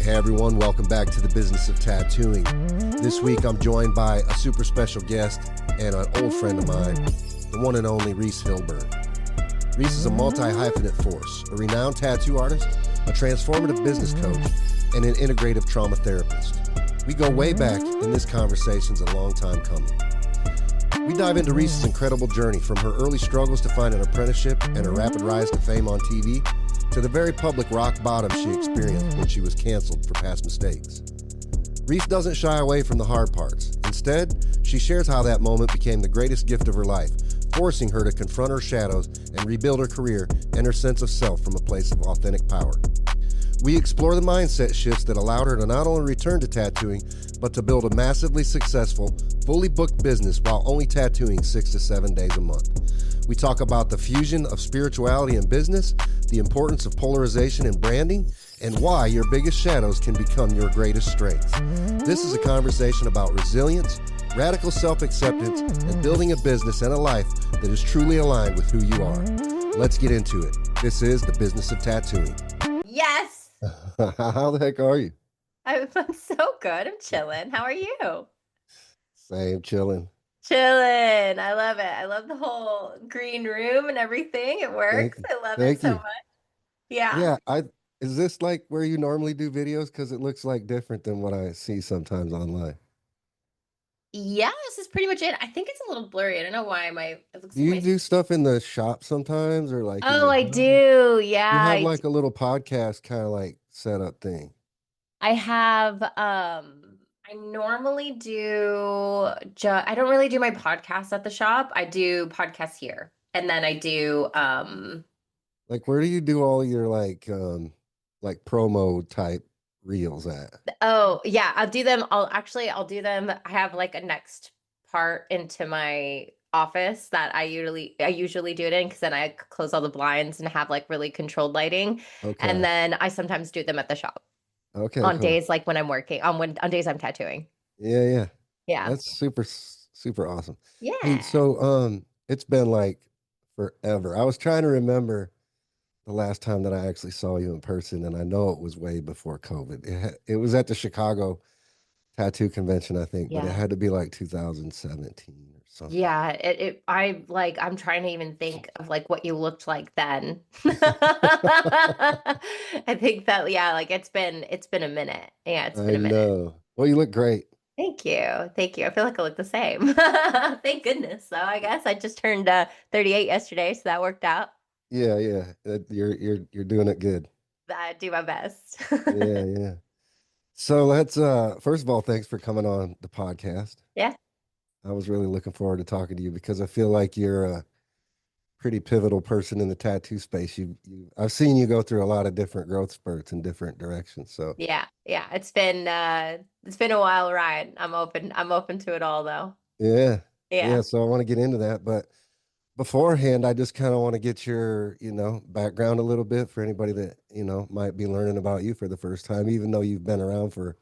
Hey everyone, welcome back to the Business of Tattooing. This week I'm joined by a super special guest and an old friend of mine, the one and only Reese Hilburn. Reese is a multi-hyphenate force, a renowned tattoo artist, a transformative business coach, and an integrative trauma therapist. We go way back, and this conversation's a long time coming. We dive into Reese's incredible journey from her early struggles to find an apprenticeship and her rapid rise to fame on TV, to the very public rock bottom she experienced when she was canceled for past mistakes. Reese doesn't shy away from the hard parts. Instead, she shares how that moment became the greatest gift of her life, forcing her to confront her shadows and rebuild her career and her sense of self from a place of authentic power. We explore the mindset shifts that allowed her to not only return to tattooing, but to build a massively successful, fully booked business while only tattooing 6 to 7 days a month. We talk about the fusion of spirituality and business, the importance of polarization and branding, and why your biggest shadows can become your greatest strengths. This is a conversation about resilience, radical self-acceptance, and building a business and a life that is truly aligned with who you are. Let's get into it. This is the Business of Tattooing. Yes. How the heck are you? I'm so good. I'm chilling. How are you? Same, chilling. Chilling. I love it. I love the whole green room and everything. It Thank works. you. I love it Thank so you. much. Yeah. Yeah, is this like where you normally do videos? Because it looks like different than what I see sometimes online. Yeah, this is pretty much it. I think it's a little blurry. I don't know why it looks Do like you my do stuff in the shop sometimes or like in Oh, your I house? do. Yeah, You have like a little podcast kind of like setup thing. I have I normally do I don't really do my podcast at the shop. I do podcasts here. And then I do Like where do you do all your like promo type reels at? Oh, yeah, I'll do them. I have like a next part into my office that I usually do it in because then I close all the blinds and have like really controlled lighting. And Okay. then I sometimes do them at the shop Okay, on cool. days like when I'm working, on days I'm tattooing. Yeah, yeah. Yeah. That's super awesome. Hey, Yeah. so it's been like forever. I was trying to remember the last time that I actually saw you in person, and I know it was way before COVID. It was at the Chicago Tattoo Convention, I think, but it Yeah. had to be like 2017 or something. Yeah, I'm trying to even think of like what you looked like then. I think that yeah, like it's been a minute. Yeah, it's I been a minute. know. Well, you look great. Thank you. Thank you. I feel like I look the same. Thank goodness. So I guess I just turned 38 yesterday, so that worked out. Yeah, yeah. You're doing it good. I do my best. Yeah, yeah. So let's first of all, thanks for coming on the podcast. Yeah. I was really looking forward to talking to you because I feel like you're a pretty pivotal person in the tattoo space. I've seen you go through a lot of different growth spurts in different directions. So Yeah. Yeah. It's been a wild ride. I'm open to it all though. yeah, Yeah. yeah. So I want to get into that, but beforehand, I just kind of want to get your, background a little bit for anybody that, might be learning about you for the first time, even though you've been around for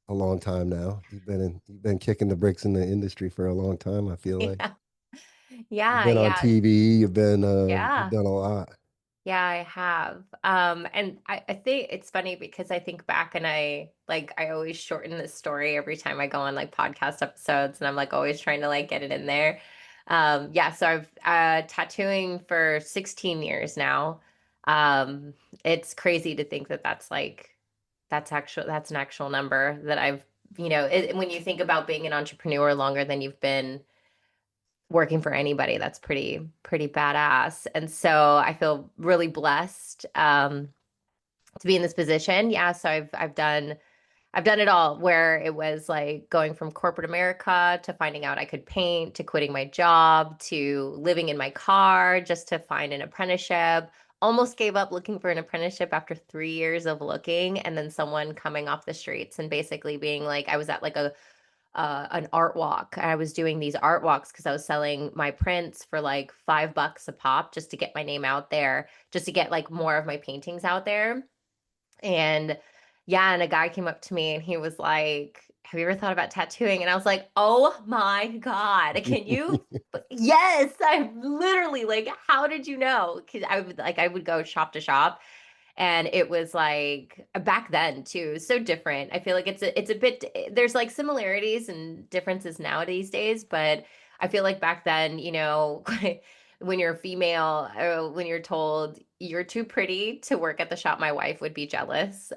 a long time now. You've been kicking the bricks in the industry for a long time, I feel like. Yeah. You've Yeah. been on Yeah. TV, you've Yeah. done a lot. Yeah, I have. And I think it's funny because I think back and I always shorten this story every time I go on like podcast episodes and I'm like always trying to like get it in there. Yeah, so I've tattooing for 16 years now. Um, it's crazy to think that that's an actual number that when you think about being an entrepreneur longer than you've been working for anybody, that's pretty badass. And so I feel really blessed to be in this position. Yeah, so I've done it all where it was like going from corporate America to finding out I could paint to quitting my job to living in my car just to find an apprenticeship. Almost gave up looking for an apprenticeship after 3 years of looking, and then someone coming off the streets and basically being like, I was at like an art walk. I was doing these art walks because I was selling my prints for like $5 a pop just to get my name out there, just to get like more of my paintings out there. And yeah, and a guy came up to me and he was like, "Have you ever thought about tattooing?" And I was like, "Oh my God, can you?" Yes, I'm literally like, "How did you know?" Because I would go shop to shop And it was like back then too, so different. I feel like it's a bit, there's like similarities and differences nowadays days, but I feel like back then, when you're a female, when you're told you're too pretty to work at the shop, my wife would be jealous.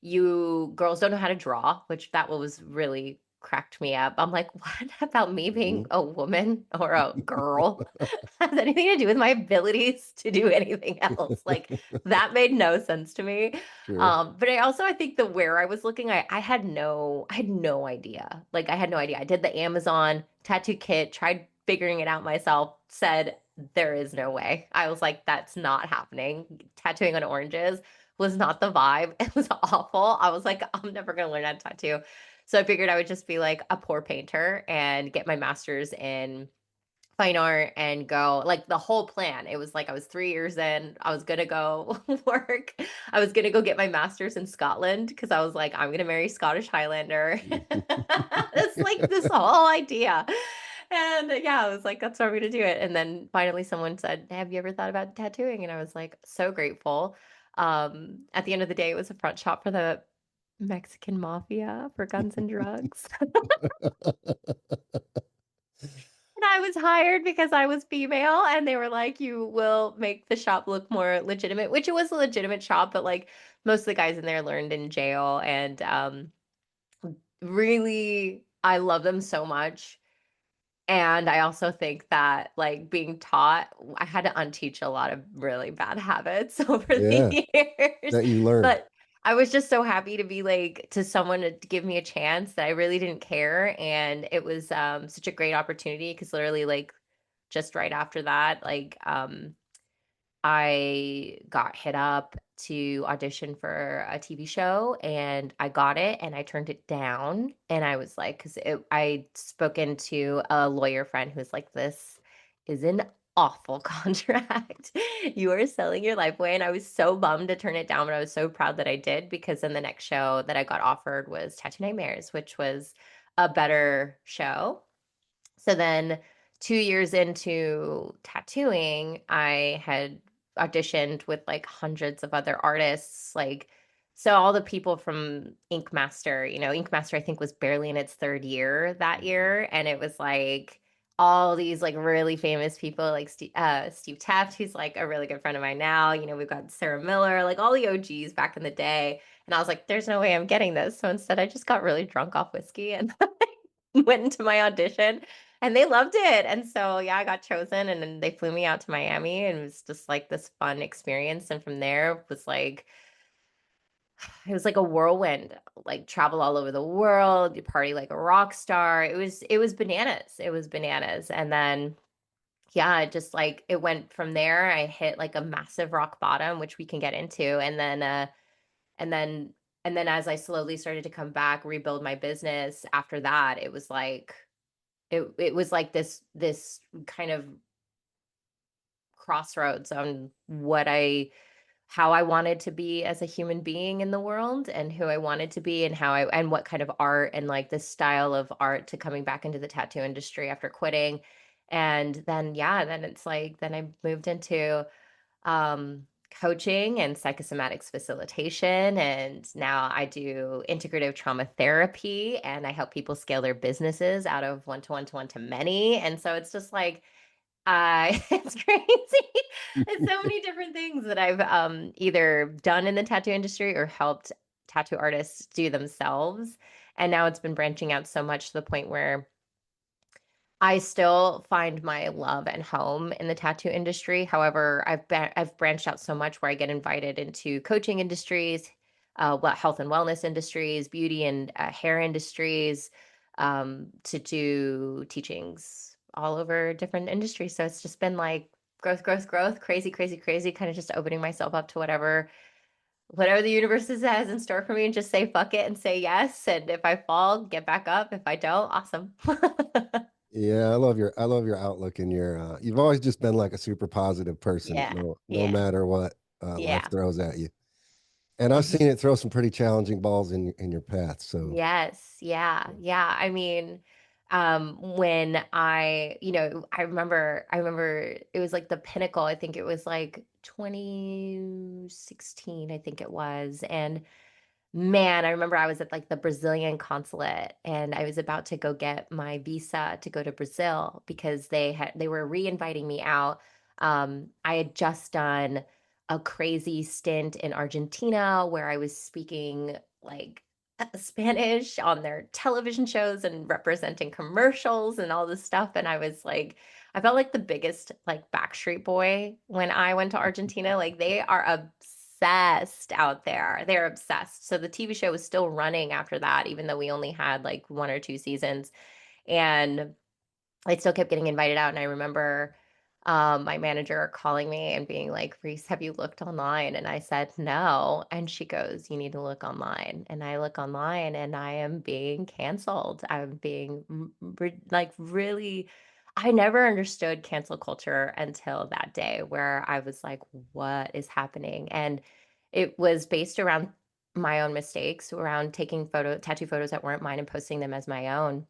You girls don't know how to draw, which that was really cracked me up. I'm like, what about me being Mhm. a woman or a girl has anything to do with my abilities to do anything else? Like that made no sense to me. Sure. But I think the where I was looking, I had no idea. Like I had no idea. I did the Amazon tattoo kit, tried figuring it out myself, said there is no way. I was like, that's not happening. Tattooing on oranges was not the vibe. It was awful. I was like, I'm never gonna learn how to tattoo. So I figured I would just be like a poor painter and get my master's in fine art and go like the whole plan. It was like I was 3 years in. I was gonna go work. I was gonna go get my master's in Scotland because I was like, I'm gonna marry Scottish Highlander. It's like this whole idea. And yeah, I was like, that's how I'm gonna do it. And then finally someone said, have you ever thought about tattooing? And I was like, so grateful. At the end of the day, it was a front shop for the Mexican mafia for guns and drugs. And I was hired because I was female, and they were like, "You will make the shop look more legitimate," which it was a legitimate shop, but like most of the guys in there learned in jail, and really, I love them so much. And I also think that like being taught, I had to unteach a lot of really bad habits over Yeah, the years. that you learned. But I was just so happy to be like to someone to give me a chance that I really didn't care. And it was such a great opportunity because literally like just right after that, I got hit up to audition for a TV show and I got it and I turned it down. And I was like, I'd spoken to a lawyer friend who was like, this is an awful contract. You are selling your life away. And I was so bummed to turn it down, but I was so proud that I did because then the next show that I got offered was Tattoo Nightmares, which was a better show. So then 2 years into tattooing, I had auditioned with like hundreds of other artists, like so all the people from Ink Master, Ink Master I think was barely in its 3rd year that Mhm. year, and it was like all these like really famous people like Steve Taft, who's like a really good friend of mine now. We've got Sarah Miller, like all the OGs back in the day. And I was like, there's no way I'm getting this. So instead, I just got really drunk off whiskey and went into my audition and they loved it. And so, yeah, I got chosen and then they flew me out to Miami and it was just like this fun experience. And from there it was like a whirlwind, like travel all over the world, you party like a rock star. It was bananas. It was bananas. And then yeah, it just like it went from there. I hit like a massive rock bottom, which we can get into. And then and then as I slowly started to come back, rebuild my business after that, it was like this kind of crossroads on how I wanted to be as a human being in the world and who I wanted to be and and what kind of art and like this style of art to coming back into the tattoo industry after quitting. And then yeah, then it's like then I moved into um, coaching and psychosomatics facilitation. And now I do integrative trauma therapy and I help people scale their businesses out of one to one to one to many. And so it's just like, it's crazy. It's so many different things that I've either done in the tattoo industry or helped tattoo artists do themselves. And now it's been branching out so much to the point where I still find my love and home in the tattoo industry. However, I've branched out so much where I get invited into coaching industries, health and wellness industries, beauty and hair industries, to do teachings all over different industries. So it's just been like growth, growth, growth, crazy, crazy, crazy, kind of just opening myself up to whatever the universe has in store for me and just say fuck it and say yes. And if I fall, get back up. If I don't, awesome. Yeah, I love your outlook and your you've always just been like a super positive person, Yeah, no yeah, matter what life yeah. throws at you. And I've Mhm. seen it throw some pretty challenging balls in your path. So Yes, yeah, yeah. yeah. I mean, when I remember it was like the pinnacle. I think it was like 2016, I think it was. And man, I remember I was at like the Brazilian consulate and I was about to go get my visa to go to Brazil because they were re-inviting me out. I had just done a crazy stint in Argentina where I was speaking like Spanish on their television shows and representing commercials and all this stuff. And I was like, I felt like the biggest like Backstreet Boy when I went to Argentina. Like they are obsessed out there. They're obsessed. So the TV show was still running after that, even though we only had like one or two seasons. And I still kept getting invited out. And I remember my manager calling me and being like, Reese, have you looked online? And I said, no. And she goes, you need to look online. And I look online and I am being canceled. I'm being like really, I never understood cancel culture until that day where I was like, what is happening? And it was based around my own mistakes, around taking tattoo photos that weren't mine and posting them as my own.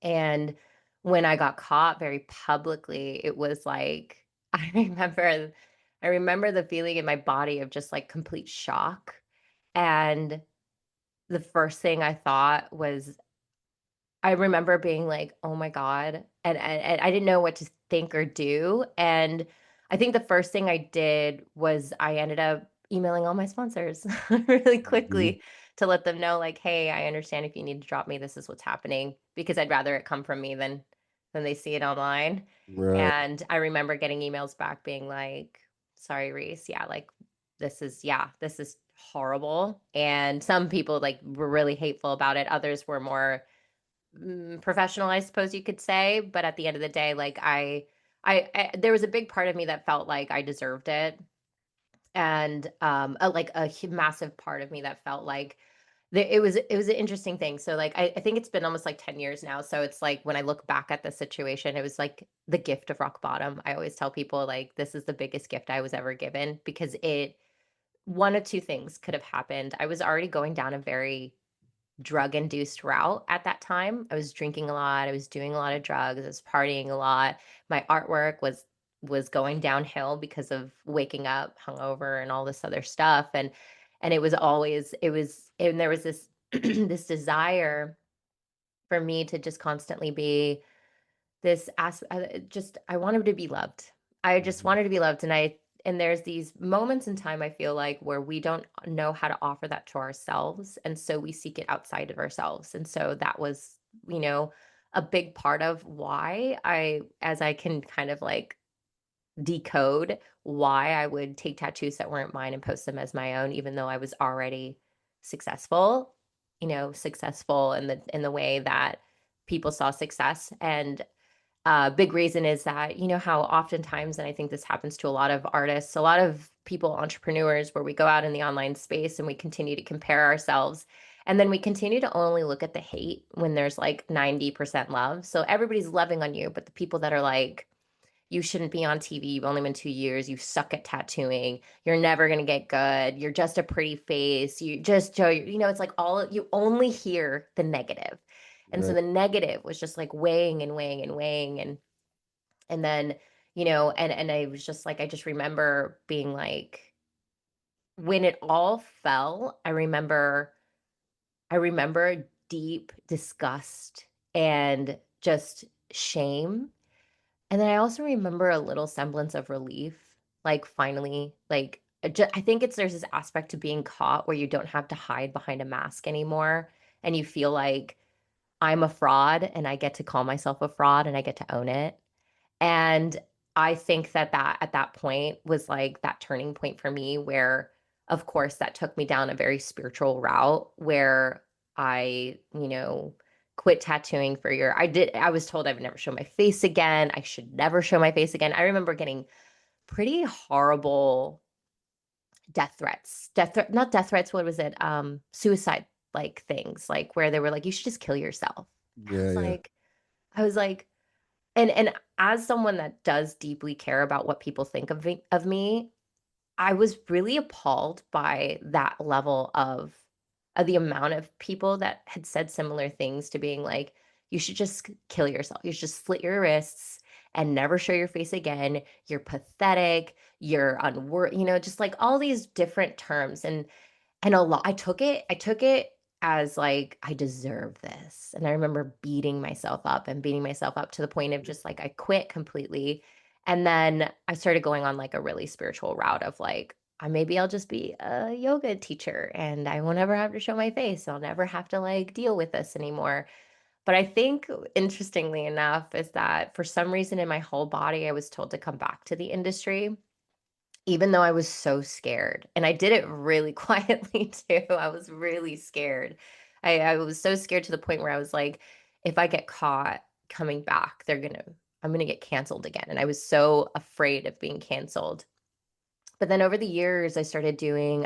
And when I got caught very publicly, it was like I remember the feeling in my body of just like complete shock. And the first thing I thought was I remember being like, "Oh my God," and I didn't know what to think or do, and I think the first thing I did was I ended up emailing all my sponsors really Hmm. quickly to let them know, like, "Hey, I understand if you need to drop me, this is what's happening," because I'd rather it come from me than they see it online, Right. and I remember getting emails back being like, "Sorry, Reese, yeah, like, this is horrible," and some people, like, were really hateful about it, others were more professional, I suppose you could say. But at the end of the day, like I there was a big part of me that felt like I deserved it, and like massive part of me that felt like it was an interesting thing. So like I think it's been almost like 10 years now. So it's like when I look back at the situation, it was like the gift of rock bottom. I always tell people like this is the biggest gift I was ever given because it one of two things could have happened. I was already going down a very drug-induced route at that time. I was drinking a lot, I was doing a lot of drugs, I was partying a lot. My artwork was going downhill because of waking up hungover and all this other stuff. And it was always it was and there was this this desire for me to just constantly be just I wanted to be loved. I just Hmm. wanted to be loved, and there's these moments in time I feel like where we don't know how to offer that to ourselves, and so we seek it outside of ourselves. And so that was, you know, a big part of why as I can kind of like decode why I would take tattoos that weren't mine and post them as my own, even though I was already successful, successful in the way that people saw success. And big reason is that, you know, how oftentimes, and I think this happens to a lot of artists, a lot of people, entrepreneurs, where we go out in the online space and we continue to compare ourselves. And then we continue to only look at the hate when there's like 90% love. So everybody's loving on you, but the people that are like, you shouldn't be on TV. You've only been 2 years. You suck at tattooing. You're never going to get good. You're just a pretty face. You just show, it's like all you only hear the negative. And so Right. the negative was just like weighing and weighing and weighing. And then, and I was just like, I just remember being like, when it all fell, I remember deep disgust and just shame. And then I also remember a little semblance of relief, like finally, like I think there's this aspect to being caught where you don't have to hide behind a mask anymore, and you feel like I'm a fraud, and I get to call myself a fraud, and I get to own it. And I think that at that point was like that turning point for me where, of course, that took me down a very spiritual route where I, quit tattooing for a year. I was told I would never show my face again. I should never show my face again. I remember getting pretty horrible not death threats, what was it? Suicide like things, like where they were like, you should just kill yourself. And Yeah. Yeah. I was like, and as someone that does deeply care about what people think of me, I was really appalled by that level of the amount of people that had said similar things to being like, you should just kill yourself. You should just slit your wrists and never show your face again. You're pathetic. You're unworthy, just like all these different terms. And a lot I took it as like, I deserve this. And I remember beating myself up to the point of just like I quit completely. And then I started going on like a really spiritual route of like, maybe I'll just be a yoga teacher and I won't ever have to show my face. I'll never have to like deal with this anymore. But I think interestingly enough is that for some reason in my whole body, I was told to come back to the industry even though I was so scared. And I did it really quietly too. I was really scared. I was so scared to the point where I was like, if I get caught coming back, I'm gonna get canceled again. And I was so afraid of being canceled. But then over the years, I started getting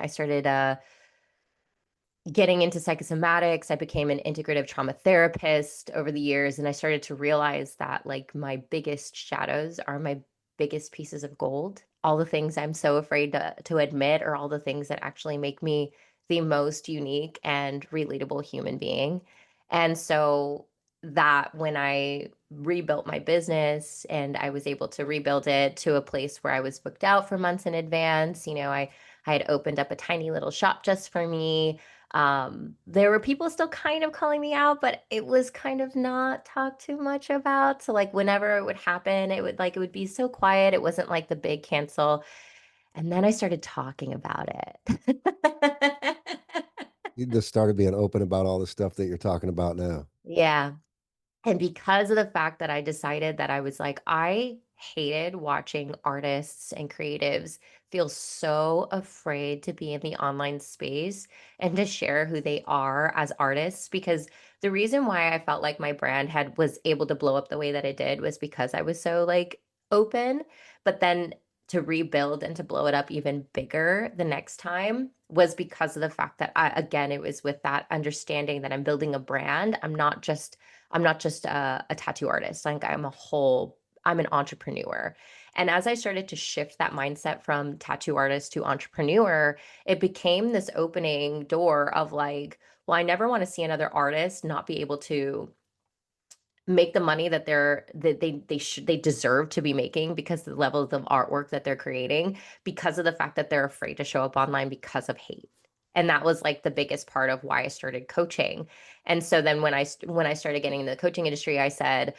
into psychosomatics. I became an integrative trauma therapist over the years, and I started to realize that like my biggest shadows are my biggest pieces of gold. All the things I'm so afraid to admit are all the things that actually make me the most unique and relatable human being. And so that when I rebuilt my business and I was able to rebuild it to a place where I was booked out for months in advance, I had opened up a tiny little shop just for me. There were people still kind of calling me out, but it was kind of not talked too much about. So like whenever it would happen, it would be so quiet. It wasn't like the big cancel. And then I started talking about it. You just started being open about all the stuff that you're talking about now. Yeah. And because of the fact that I decided that I was like, I hated watching artists and creatives feel so afraid to be in the online space and to share who they are as artists. Because the reason why I felt like my brand was able to blow up the way that it did was because I was so like open. But then to rebuild and to blow it up even bigger the next time was because of the fact that again, it was with that understanding that I'm building a brand. I'm not just a tattoo artist. Like I'm an entrepreneur. And as I started to shift that mindset from tattoo artist to entrepreneur, it became this opening door of like, well, I never want to see another artist not be able to make the money that they deserve to be making because of the levels of artwork that they're creating because of the fact that they're afraid to show up online because of hate. And that was like the biggest part of why I started coaching. And so then when I started getting into the coaching industry, I said,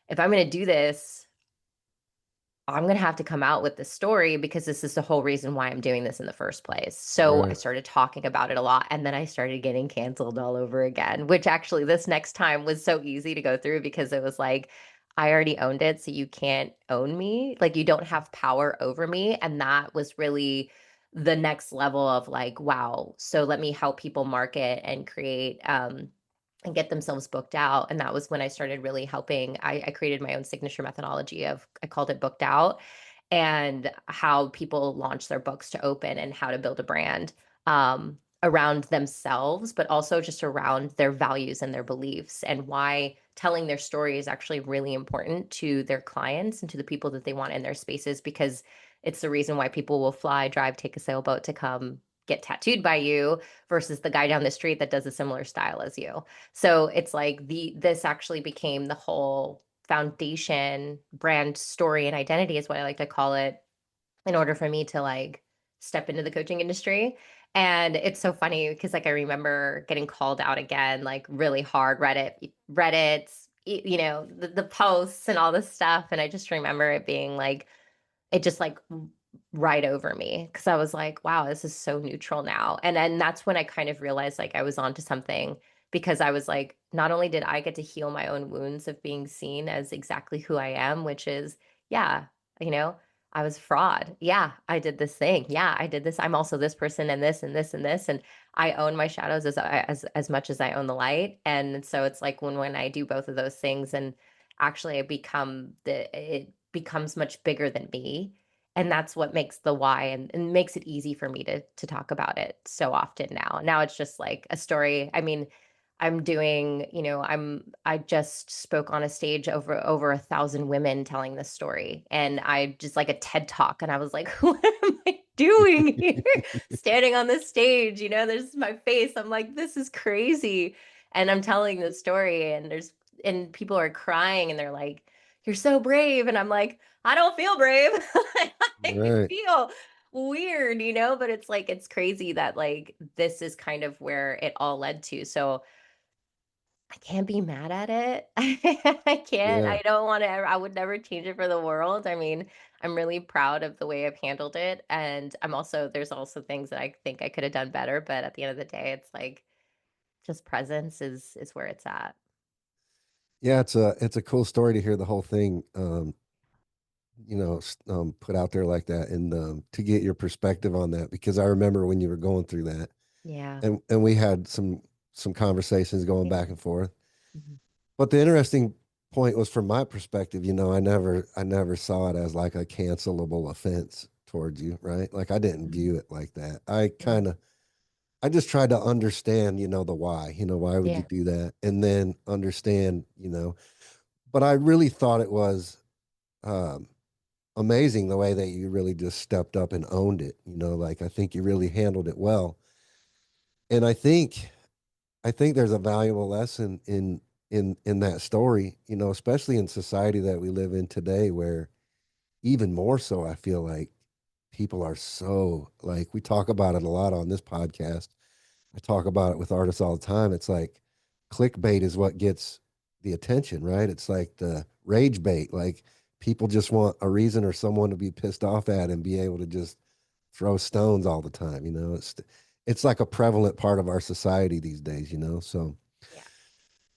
if I'm going to do this, I'm going to have to come out with this story because this is the whole reason why I'm doing this in the first place. So I Right. started talking about it a lot, and then I started getting canceled all over again, which actually this next time was so easy to go through because it was like, I already owned it. So you can't own me. Like you don't have power over me. And that was really the next level of like, wow. So let me help people market and create, and get themselves booked out. And that was when I started really helping. I created my own signature methodology I called it booked out, and how people launch their books to open and how to build a brand around themselves, but also just around their values and their beliefs and why telling their story is actually really important to their clients and to the people that they want in their spaces, because it's the reason why people will fly, drive, take a sailboat to come get tattooed by you versus the guy down the street that does a similar style as you. So it's like this actually became the whole foundation, brand story and identity is what I like to call it, in order for me to like step into the coaching industry. And it's so funny because like I remember getting called out again, like really hard, Reddit's, the posts and all this stuff. And I just remember it being like, it just like right over me because I was like, wow, this is so neutral now. And then that's when I kind of realized like I was onto something, because I was like, not only did I get to heal my own wounds of being seen as exactly who I am, which is, yeah, you know, I was a fraud. Yeah, I did this thing. Yeah, I did this. I'm also this person and this and this and this. And I own my shadows as much as I own the light. And so it's like when I do both of those things, and actually it becomes much bigger than me. And that's what makes the why, and makes it easy for me to talk about it so often now. Now it's just like a story. I mean, I'm doing, I just spoke on a stage over 1,000 women telling this story. And I just like a TED talk. And I was like, what am I doing here? Standing on this stage, there's my face. I'm like, this is crazy. And I'm telling the story, and there's and people are crying and they're like, "You're so brave." And I'm like, "I don't feel brave." I Right. feel weird, but it's like it's crazy that like this is kind of where it all led to. So I can't be mad at it. I can't. Yeah. I don't want to. I would never change it for the world. I mean, I'm really proud of the way I've handled it, and there's also things that I think I could have done better. But at the end of the day, it's like just presence is where it's at. Yeah, it's a cool story to hear the whole thing, put out there like that, and to get your perspective on that, because I remember when you were going through that, Yeah. and we had some conversations going back and forth. Mhm. But the interesting point was from my perspective, I never saw it as like a cancelable offense towards you, right? Like I didn't Mhm. view it like that. I Yeah. kind of I just tried to understand, the why, why would you Yeah. do that? And then understand, but I really thought it was um amazing the way that you really just stepped up and owned it. Like I think you really handled it well. And I think there's a valuable lesson in that story, especially in society that we live in today, where even more so, I feel like people are so like we talk about it a lot on this podcast. I talk about it with artists all the time. It's like clickbait is what gets the attention, right? It's like the rage bait. Like people just want a reason or someone to be pissed off at and be able to just throw stones all the time. It's like a prevalent part of our society these days. So Yeah.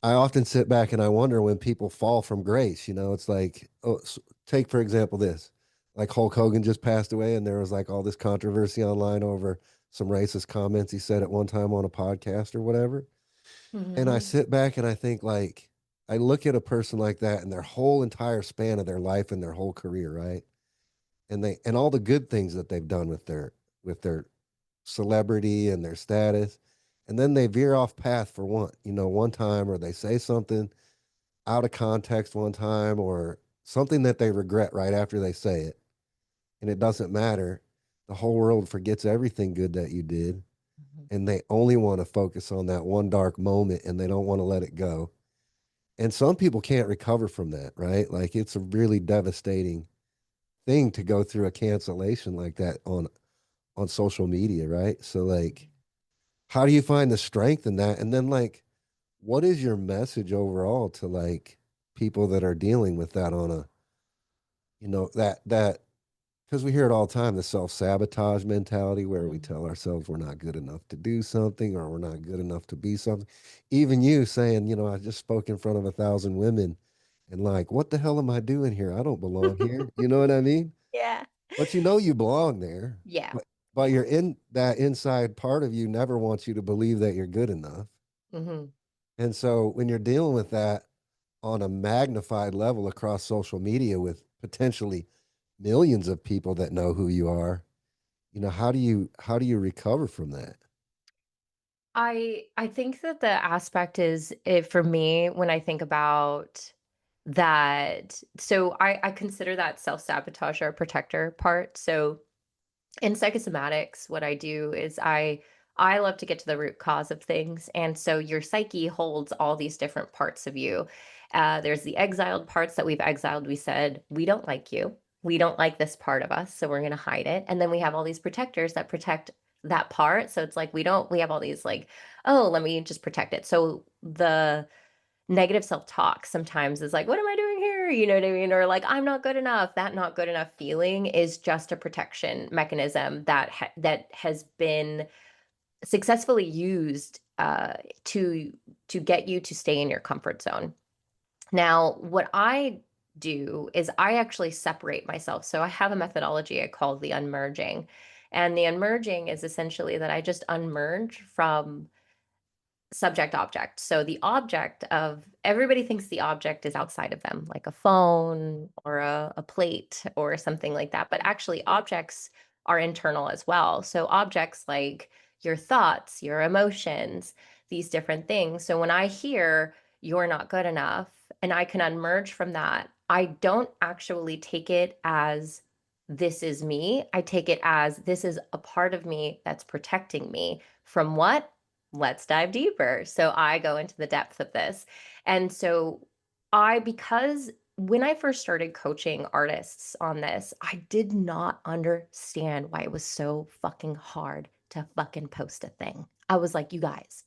I often sit back and I wonder when people fall from grace. It's like, oh, take for example this, like Hulk Hogan just passed away, and there was like all this controversy online over some racist comments he said at one time on a podcast or whatever. And I Mhm. sit back and I think like, I look at a person like that and their whole entire span of their life and their whole career, right? And all the good things that they've done with their celebrity and their status, and then they veer off path for one time, or they say something out of context one time, or something that they regret right after they say it, and it doesn't matter. The whole world forgets everything good that you did, Mhm. and they only want to focus on that one dark moment, and they don't want to let it go. And some people can't recover from that, right? Like it's a really devastating thing to go through a cancellation like that on social media, right? So like, how do you find the strength in that? And then like, what is your message overall to like people that are dealing with that on a, that because we hear it all the time, the self-sabotage mentality where we Mhm. tell ourselves we're not good enough to do something, or we're not good enough to be something. Even you saying, I just spoke in front of 1,000 women, and like, what the hell am I doing here? I don't belong here. You know what I mean? Yeah. But you belong there. Yeah. But Yeah. you're in that inside part of you never wants you to believe that you're good enough. Mhm. And so when you're dealing with that on a magnified level across social media with potentially millions of people that know who you are, how do you recover from that? I think that the aspect is it for me when I think about that. So I consider that self-sabotage or protector part. So in psychosomatics, what I do is I love to get to the root cause of things. And so your psyche holds all these different parts of you. There's the exiled parts that we've exiled. We said, we don't like you. We don't like this part of us. So we're going to hide it. And then we have all these protectors that protect that part. So it's like, we have all these like, oh, let me just protect it. So the negative self-talk sometimes is like, what am I doing here? You know what I mean? Or like, I'm not good enough. That not good enough feeling is just a protection mechanism that has been successfully used to get you to stay in your comfort zone. Now, what I do is I actually separate myself. So I have a methodology I call the unmerging. And the unmerging is essentially that I just unmerge from subject object. So the object of everybody thinks the object is outside of them, like a phone or a plate or something like that. But actually, objects are internal as well. So objects like your thoughts, your emotions, these different things. So when I hear you're not good enough and I can unmerge from that, I don't actually take it as this is me. I take it as this is a part of me that's protecting me from what? let's dive deeper. So I go into the depth of this. And so because when I first started coaching artists on this, I did not understand why it was so fucking hard to fucking post a thing. I was like, you guys,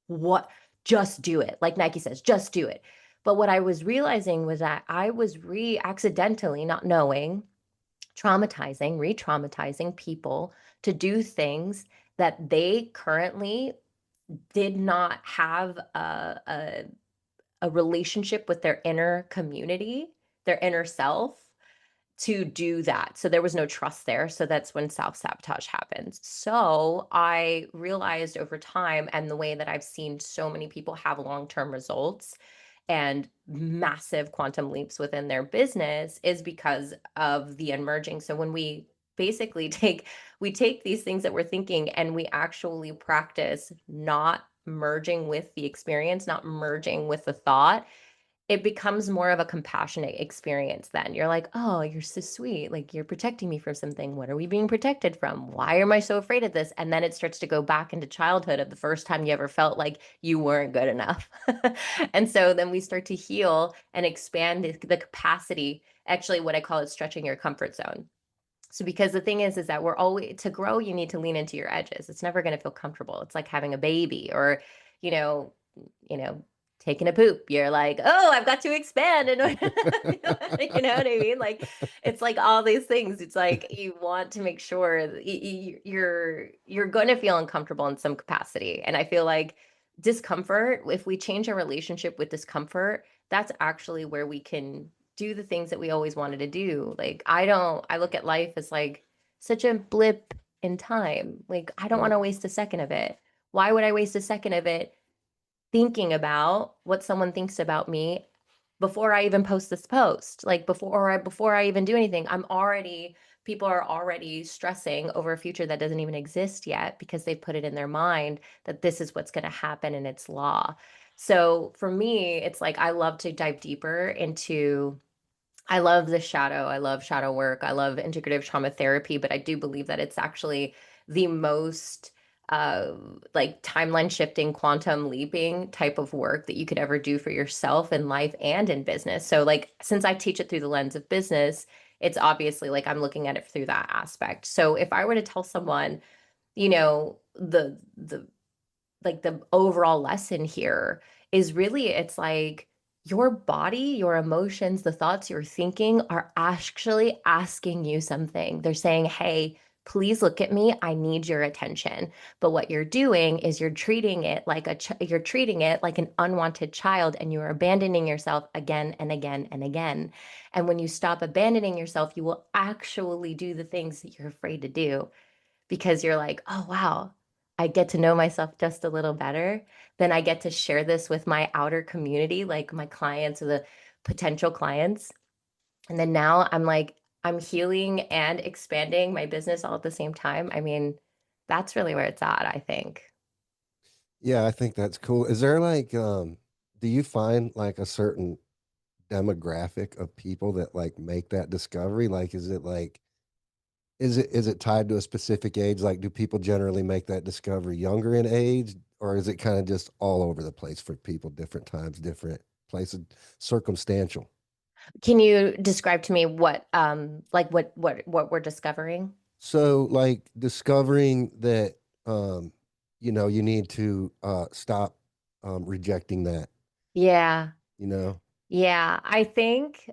what? Just do it. Like Nike says, just do it. But what I was realizing was that I was accidentally, not knowing, re-traumatizing people to do things that they currently did not have a relationship with their inner community, their inner self to do that. So there was no trust there. So that's when self-sabotage happens. So I realized over time, and the way that I've seen so many people have long-term results and massive quantum leaps within their business is because of the unmerging. So when we basically take these things that we're thinking and we actually practice not merging with the experience, not merging with the thought, it becomes more of a compassionate experience then. You're like, "Oh, you're so sweet. Like you're protecting me from something. What are we being protected from? Why am I so afraid of this?" And then it starts to go back into childhood of the first time you ever felt like you weren't good enough. And so then we start to heal and expand the capacity. Actually, what I call it stretching your comfort zone. So because the thing is that we're always to grow, you need to lean into your edges. It's never going to feel comfortable. It's like having a baby or, you know, you know, taking a poop. You're like, oh, I've got to expand in order, you know what I mean? Like, it's like all these things. It's like you want to make sure that you're going to feel uncomfortable in some capacity. And I feel like discomfort, if we change our relationship with discomfort, that's actually where we can do the things that we always wanted to do. Like I look at life as like such a blip in time. Like I don't want Right. to waste a second of it. Why would I waste a second of it thinking about what someone thinks about me before I even post this post? Like before I even do anything, people are already stressing over a future that doesn't even exist yet because they put it in their mind that this is what's going to happen and it's law. So for me, it's like I love to dive deeper into I love the shadow. I love shadow work. I love integrative trauma therapy, but I do believe that it's actually the most uh like timeline shifting, quantum leaping type of work that you could ever do for yourself in life and in business. So like since I teach it through the lens of business, it's obviously like I'm looking at it through that aspect. So if I were to tell someone, the like the overall lesson here is really it's like your body, your emotions, the thoughts you're thinking are actually asking you something. They're saying, "Hey, please look at me. I need your attention." But what you're doing is you're treating it like an unwanted child and you're abandoning yourself again and again and again. And when you stop abandoning yourself, you will actually do the things that you're afraid to do because you're like, oh, wow, I get to know myself just a little better. Then I get to share this with my outer community, like my clients or the potential clients. And then now I'm like, I'm healing and expanding my business all at the same time. I mean, that's really where it's at, I think. Yeah, I think that's cool. Is there like do you find like a certain demographic of people that like make that discovery? Like is it tied to a specific age? Like do people generally make that discovery younger in age or is it kind of just all over the place for people, different times, different places, circumstantial? Can you describe to me what we're discovering? So like discovering that you need to stop rejecting that, Yeah. you know. Yeah, I think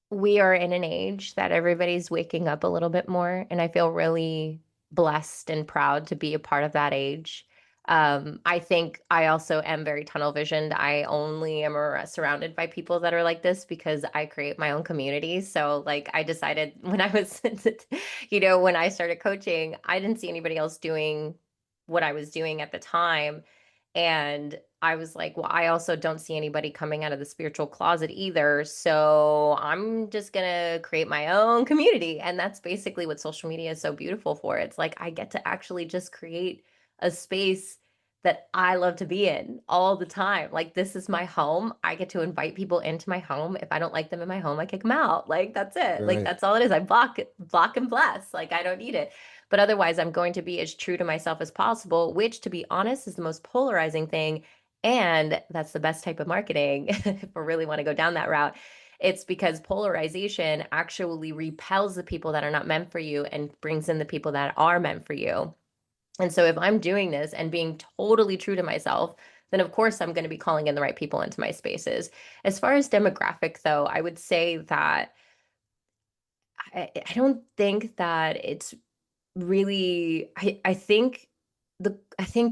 we are in an age that everybody's waking up a little bit more, and I feel really blessed and proud to be a part of that age. I think I also am very tunnel visioned. I only am surrounded by people that are like this because I create my own community. So, like, I decided when I was, when I started coaching, I didn't see anybody else doing what I was doing at the time. And I was like, well, I also don't see anybody coming out of the spiritual closet either. So I'm just going to create my own community. And that's basically what social media is so beautiful for. It's like I get to actually just create a space that I love to be in all the time. Like this is my home. I get to invite people into my home. If I don't like them in my home, I kick them out. Like that's it. Like Right. that's all it is. I block and bless. Like I don't need it. But otherwise, I'm going to be as true to myself as possible, which, to be honest, is the most polarizing thing. And that's the best type of marketing if we really want to go down that route. It's because polarization actually repels the people that are not meant for you and brings in the people that are meant for you. And so if I'm doing this and being totally true to myself, then of course I'm going to be calling in the right people into my spaces. As far as demographic, though, I would say that I don't think that it's really I think the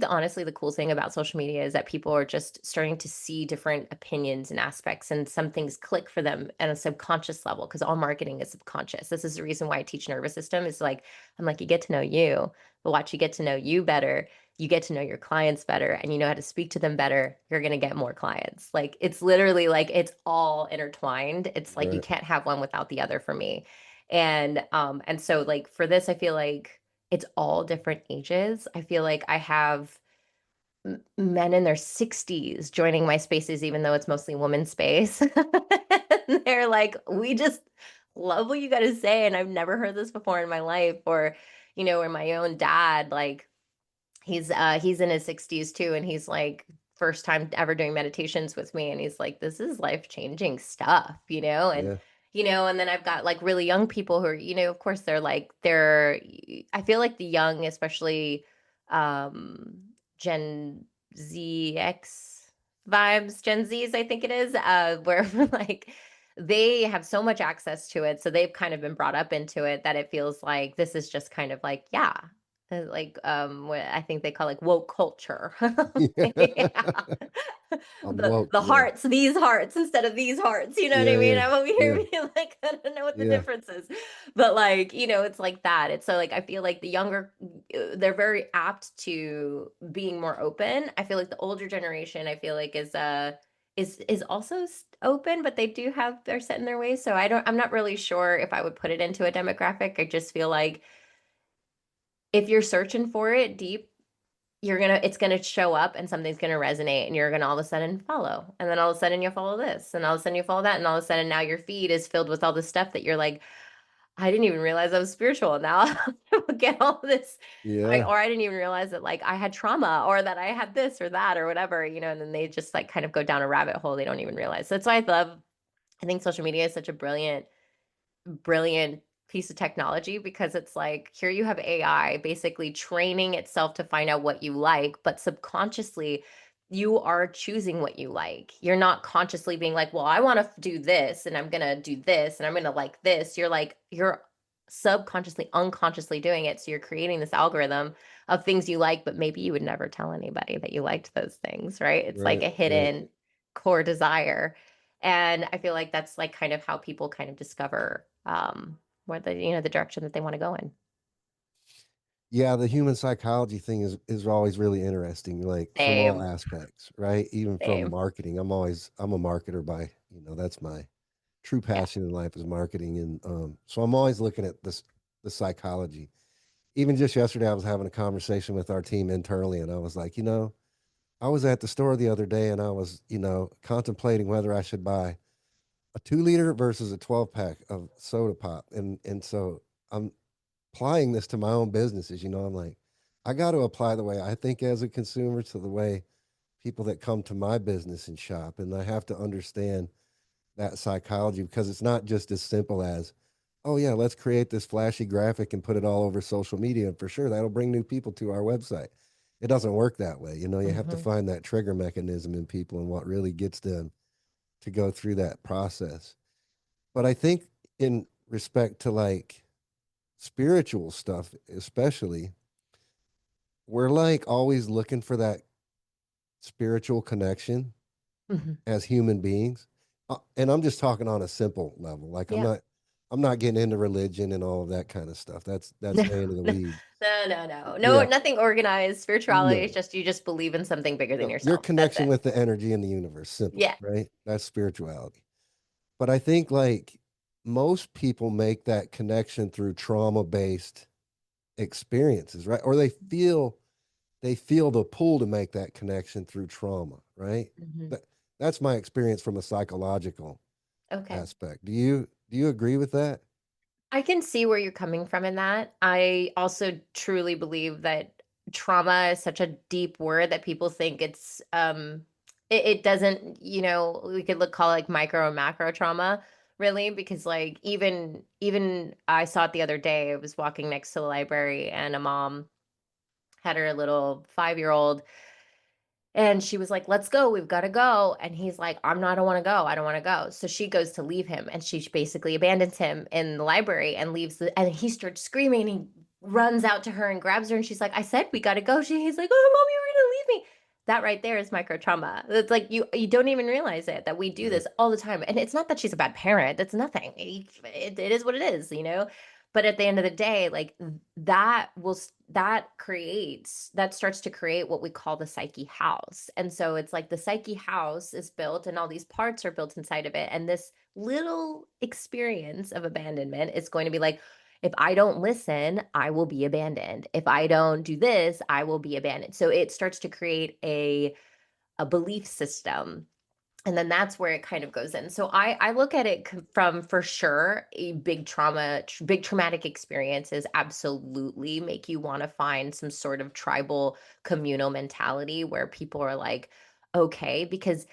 honestly the cool thing about social media is that people are just starting to see different opinions and aspects, and some things click for them at a subconscious level because all marketing is subconscious. This is the reason why I teach nervous system. Is like I'm like, you get to know you, but watch you get to know you better, you get to know your clients better, and you know how to speak to them better, you're going to get more clients. Like it's literally like it's all intertwined. It's like you Right. can't have one without the other for me. And so like for this, I feel like it's all different ages. I feel like I have men in their 60s joining my spaces, even though it's mostly women's space. And they're like, we just love what you got to say. And I've never heard this before in my life. Or my own dad, like he's in his 60s too, and he's like first time ever doing meditations with me, and he's like, this is life-changing stuff, Yeah. and then I've got like really young people who are, of course they're I feel like the young, especially um Gen ZX vibes, Gen Zs, I think it is, where like they have so much access to it, so they've kind of been brought up into it that it feels like this is just kind of like, yeah, like what I think they call like woke culture. Yeah. Yeah. I'm The woke. the Yeah. hearts, these hearts instead of these hearts, you know what I Yeah. mean? Yeah. I'm over here Yeah. being like, I don't know what the Yeah. difference is. But like, it's like that. It's so like I feel like the younger they're very apt to being more open. I feel like the older generation, I feel like is also open, but they do have they're set in their ways. So I'm not really sure if I would put it into a demographic. I just feel like if you're searching for it deep, it's gonna show up and something's gonna resonate, and you're gonna all of a sudden follow. And then all of a sudden you follow this, and all of a sudden you follow that, and all of a sudden now your feed is filled with all this stuff that you're like, I didn't even realize I was spiritual. Now I get all this. Yeah. Or I didn't even realize that like I had trauma or that I had this or that or whatever, and then they just like kind of go down a rabbit hole they don't even realize. So that's why I think social media is such a brilliant piece of technology, because it's like here you have AI basically training itself to find out what you like, but subconsciously you are choosing what you like. You're not consciously being like, well, I want to do this and I'm going to do this and I'm going to like this. You're subconsciously, unconsciously doing it. So you're creating this algorithm of things you like, but maybe you would never tell anybody that you liked those things, right? It's like Right. a Right. hidden core desire. And I feel like that's like kind of how people kind of discover what the direction that they want to go in. Yeah, the human psychology thing is always really interesting, like from all Same, aspects, right? Even from same. marketing. I'm a marketer by, that's my true Yeah. passion in life is marketing. And so I'm always looking at the psychology. Even just yesterday I was having a conversation with our team internally, and I was like, I was at the store the other day and I was, contemplating whether I should buy a 2 liter versus a 12 pack of soda pop. And so I'm applying this to my own businesses. I'm like, I got to apply the way I think as a consumer to the way people that come to my business and shop. And I have to understand that psychology, because it's not just as simple as, oh, yeah, let's create this flashy graphic and put it all over social media. And for sure, that'll bring new people to our website. It doesn't work that way. You have to Hmm. find that trigger mechanism in people and what really gets them to go through that process. But I think in respect to like spiritual stuff, especially, we're like always looking for that spiritual connection Hmm. as human beings. And I'm just talking on a simple level. Like Yeah. I'm not getting into religion and all of that kind of stuff. That's No, way into the no, weeds. no, Yeah. nothing organized. Spirituality is No. just you just believe in something bigger than No. Your yourself. That's connection it. with the energy in the universe, simple, Yeah. right? That's spirituality. But I think like most people make that connection through trauma based experiences, right? Or they feel the pull to make that connection through trauma, right? Hmm. That, that's my experience from a psychological Okay. aspect. Do you agree with that? I can see where you're coming from in that. I also truly believe that trauma is such a deep word that people think it doesn't, we could call it like micro or macro trauma, really, because like even I saw it the other day. I was walking next to the library and a mom had her little 5-year-old, and she was like, "Let's go. We've got to go." And he's like, I don't want to go. I don't want to go." So she goes to leave him, and she basically abandons him in the library and leaves and he starts screaming, and he runs out to her and grabs her, and she's like, "I said we got to go." He's like, "Oh, mom, you're going to leave me." That right there is micro trauma. It's like you don't even realize it, that we do Mm-hmm. this all the time. And it's not that she's a bad parent. It's nothing. It is what it is, But at the end of the day, like that starts to create what we call the psyche house. And so it's like the psyche house is built and all these parts are built inside of it. And this little experience of abandonment is going to be like, if I don't listen, I will be abandoned. If I don't do this, I will be abandoned. So it starts to create a belief system, and then that's where it kind of goes in. So I look at it from, for sure, a big traumatic experiences absolutely make you want to find some sort of tribal communal mentality where people are like, okay, because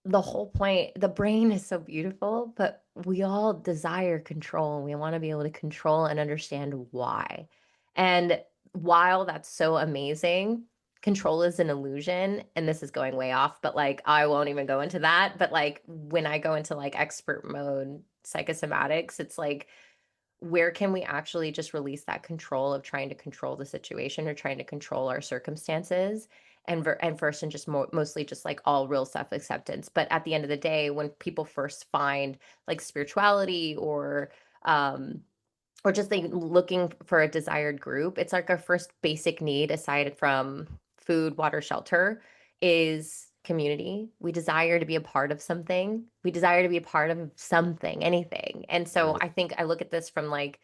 the whole point, the brain is so beautiful, but we all desire control, and we want to be able to control and understand why. And while that's so amazing, control is an illusion. And this is going way off, but like I won't even go into that. But like when I go into like expert mode psychosomatics, it's like, where can we actually just release that control of trying to control the situation or trying to control our circumstances, and first, and just mostly just like all real self acceptance. But at the end of the day, when people first find like spirituality um or just like looking for a desired group, it's like our first basic need aside from food, water, shelter is community. We desire to be a part of something. We desire to be a part of something, anything. And so Right. I think I look at this from like,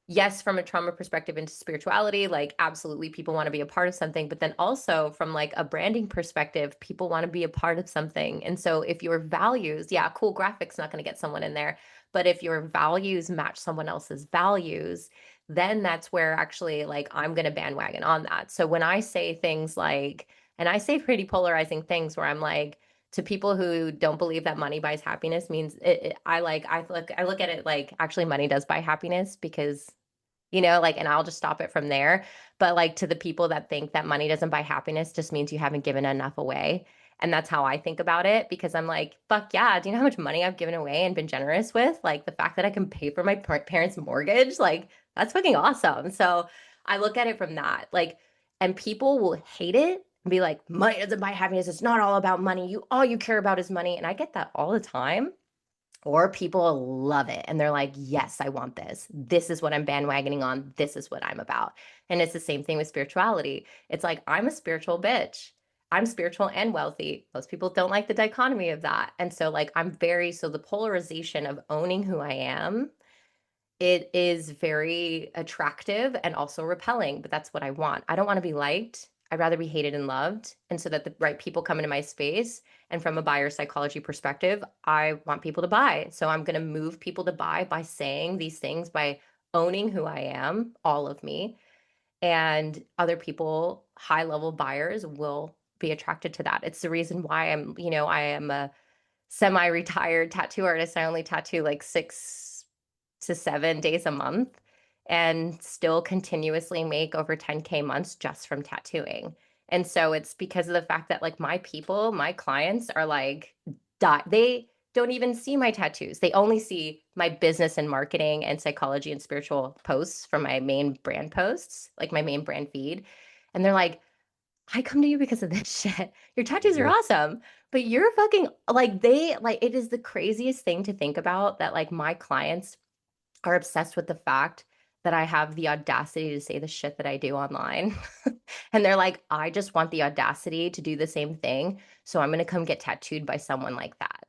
yes, from a trauma perspective into spirituality, like absolutely people want to be a part of something, but then also from like a branding perspective, people want to be a part of something. And so if your values, yeah, cool graphics not going to get someone in there, but if your values match someone else's values, then that's where actually like I'm going to bandwagon on that. So when I say things like, and I say pretty polarizing things where I'm like, to people who don't believe that money buys happiness, means I look at it like actually money does buy happiness, because like, and I'll just stop it from there. But like to the people that think that money doesn't buy happiness, just means you haven't given enough away. And that's how I think about it, because I'm like, fuck yeah. Do you know how much money I've given away and been generous with? Like the fact that I can pay for my parents' mortgage, like that's fucking awesome. So I look at it from that. Like, and people will hate it and be like, money doesn't buy happiness. It's not all about money. All you care about is money. And I get that all the time. Or people love it and they're like, yes, I want this. This is what I'm bandwagoning on. This is what I'm about. And it's the same thing with spirituality. It's like, I'm a spiritual bitch. I'm spiritual and wealthy. Most people don't like the dichotomy of that. And so, like, so the polarization of owning who I am, it is very attractive and also repelling, but that's what I want. I don't want to be liked. I'd rather be hated and loved. And so that the right people come into my space. And from a buyer psychology perspective, I want people to buy. So I'm going to move people to buy by saying these things, by owning who I am, all of me. And other people, high level buyers, will be attracted to that. It's the reason why I am a semi-retired tattoo artist. I only tattoo like 6 to 7 days a month, and still continuously make over 10K months just from tattooing. And so it's because of the fact that like my clients are like, they don't even see my tattoos. They only see my business and marketing and psychology and spiritual posts from my main brand posts, like my main brand feed. And they're like, I come to you because of this shit. Your tattoos are Mm-hmm. awesome, but you're fucking like, it is the craziest thing to think about, that like my clients are obsessed with the fact that I have the audacity to say the shit that I do online. And they're like, I just want the audacity to do the same thing. So I'm going to come get tattooed by someone like that.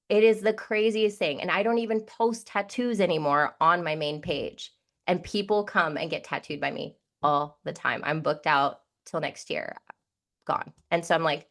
It is the craziest thing. And I don't even post tattoos anymore on my main page. And people come and get tattooed by me all the time. I'm booked out till next year, gone. And so I'm like,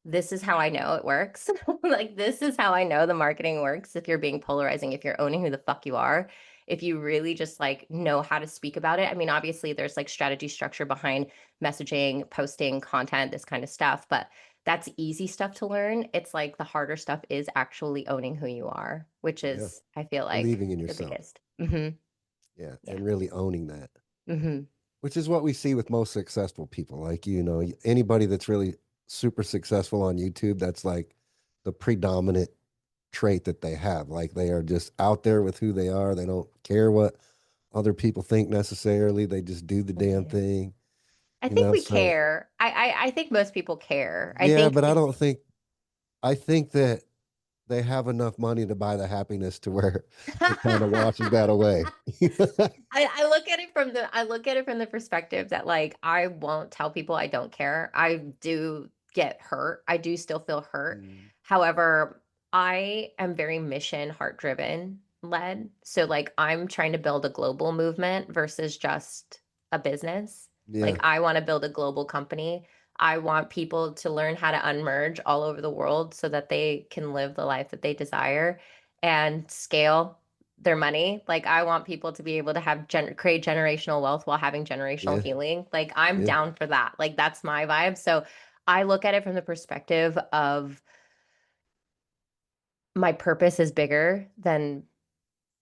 this is how I know it works. Like, this is how I know the marketing works. If you're being polarizing, if you're owning who the fuck you are, if you really just like know how to speak about it. I mean, obviously there's like strategy structure behind messaging, posting content, this kind of stuff, but that's easy stuff to learn. It's like the harder stuff is actually owning who you are, which Yeah. is, I feel like, Believing in the yourself. biggest. Hmm. Yeah. Yeah. And really owning that, Hmm. which is what we see with most successful people. Like, anybody that's really super successful on YouTube, that's like the predominant trait that they have. Like, they are just out there with who they are. They don't care what other people think necessarily. They just do the damn Yeah. thing, I think we So, care. I think most people care. I yeah, think but I it's don't think, I think that they have enough money to buy the happiness to where it kind of washes that away. I look at it from the I look at it from the perspective that like I won't tell people I don't care. I do get hurt. I do still feel hurt. Mm. However, I am very mission heart driven led. So like I'm trying to build a global movement versus just a business. Like Yeah. I want to build a global company. I want people to learn how to unmerge all over the world so that they can live the life that they desire and scale their money. Like I want people to be able to have create generational wealth while having generational Yeah. healing. Like I'm Yeah. down for that. Like that's my vibe. So I look at it from the perspective of my purpose is bigger than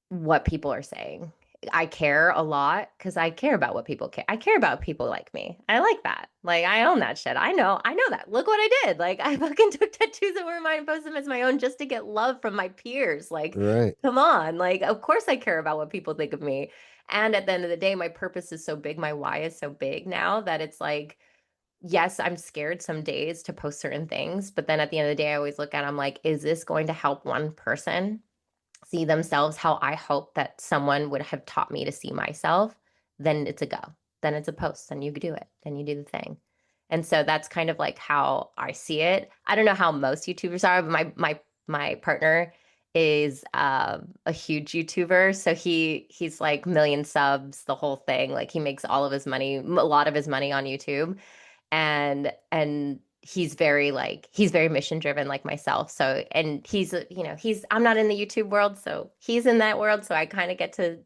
what people are saying. I care a lot because I care about what people care. I care about people like me. I like that. Like I own that shit. I know that. Look what I did. Like I fucking took tattoos that were mine and posted them as my own just to get love from my peers. Like, Right. come on. Like, of course I care about what people think of me. And at the end of the day, my purpose is so big, my why is so big now that it's like, yes, I'm scared some days to post certain things, but then at the end of the day, I always look at I'm like, is this going to help one person see themselves how I hope that someone would have taught me to see myself? Then it's a go. Then it's a post. Then you do it. Then you do the thing. And so that's kind of like how I see it. I don't know how most YouTubers are, but my partner is a huge YouTuber. So he's like million subs, the whole thing. Like he makes all of his money, a lot of his money on YouTube, and he's very like he's very mission driven like myself. So and he's he's I'm not in the YouTube world, so he's in that world, so I kind of get to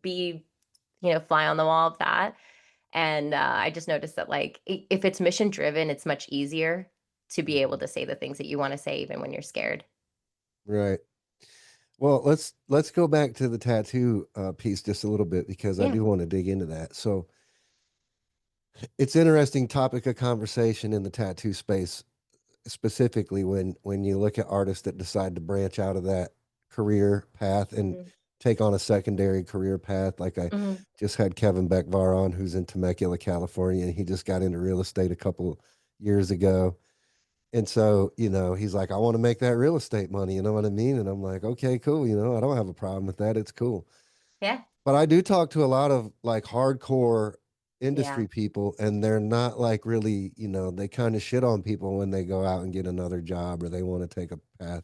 be fly on the wall of that. And I just noticed that like if it's mission driven, it's much easier to be able Mhm. to say the things that you want to say even when you're scared. Right. Well, let's go back to the tattoo piece just a little bit because I Yeah. do want to dig into that. So it's interesting topic of conversation in the tattoo space, specifically when you look at artists that decide to branch out of that career path and Hmm. take on a secondary career path. Like I Hmm. just had Kevin Beckvar on, who's in Temecula, California, and he just got into real estate a couple years ago. And so, he's like, I want to make that real estate money. You know what I mean? And I'm like, okay, cool. I don't have a problem with that. It's cool. Yeah. But I do talk to a lot of like hardcore Yeah. industry people, and they're not like really, they kind of shit on people when they go out and get another job or they want to take a path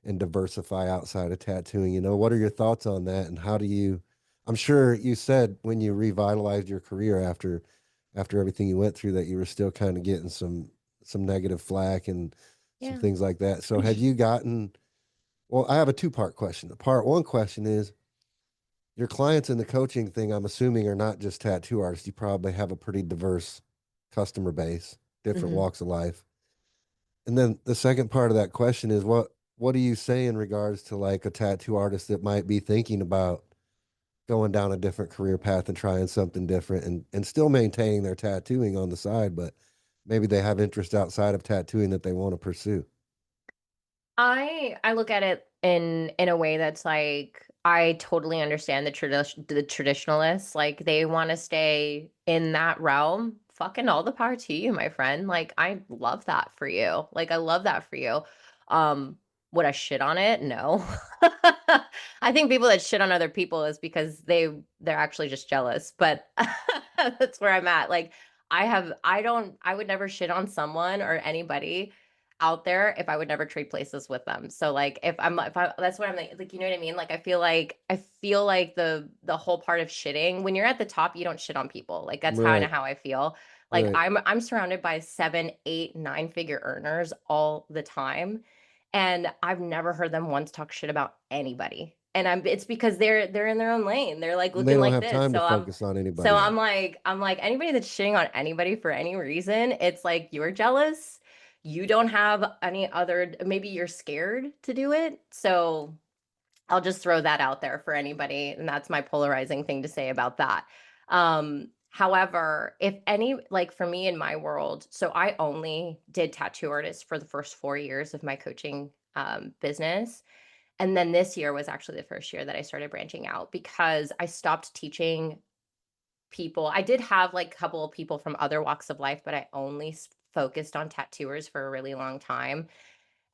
and diversify outside of tattooing. What are your thoughts on that? And how do you, I'm sure you said when you revitalized your career after everything you went through that you were still kind of getting some negative flack and some Yeah. things like that. So have you gotten, well, I have a two-part question. The part one question is, your clients in the coaching thing, I'm assuming, are not just tattoo artists. You probably have a pretty diverse customer base, different Hmm. walks of life. And then the second part of that question is, what do you say in regards to like a tattoo artist that might be thinking about going down a different career path and trying something different and still maintaining their tattooing on the side, but maybe they have interest outside of tattooing that they want to pursue? I look at it in a way that's like I totally understand the traditionalists. Like they want to stay in that realm. Fucking all the power to you, my friend. Like I love that for you. Like I love that for you. Um, would I shit on it? No. I think people that shit on other people is because they're actually just jealous. But that's where I'm at. Like I would never shit on someone or anybody out there if I would never trade places with them. So like if I that's what I'm like you know what I mean? Like I feel like the whole part of shitting, when you're at the top, you don't shit on people. Like that's kind Right, of how I feel. Like right. I'm surrounded by 7, 8, 9 figure earners all the time. And I've never heard them once talk shit about anybody. it's because they're in their own lane. They're like They looking don't like have this. time to focus on So anybody else. I'm like anybody that's shitting on anybody for any reason, it's like you're jealous. You don't have any other, maybe you're scared to do it. So I'll just throw that out there for anybody, and that's my polarizing thing to say about that. However, if any, like for me in my world, so I only did tattoo artists for the first 4 years of my coaching business. And then this year was actually the first year that I started branching out because I stopped teaching people. I did have like a couple of people from other walks of life, but I only focused on tattooers for a really long time.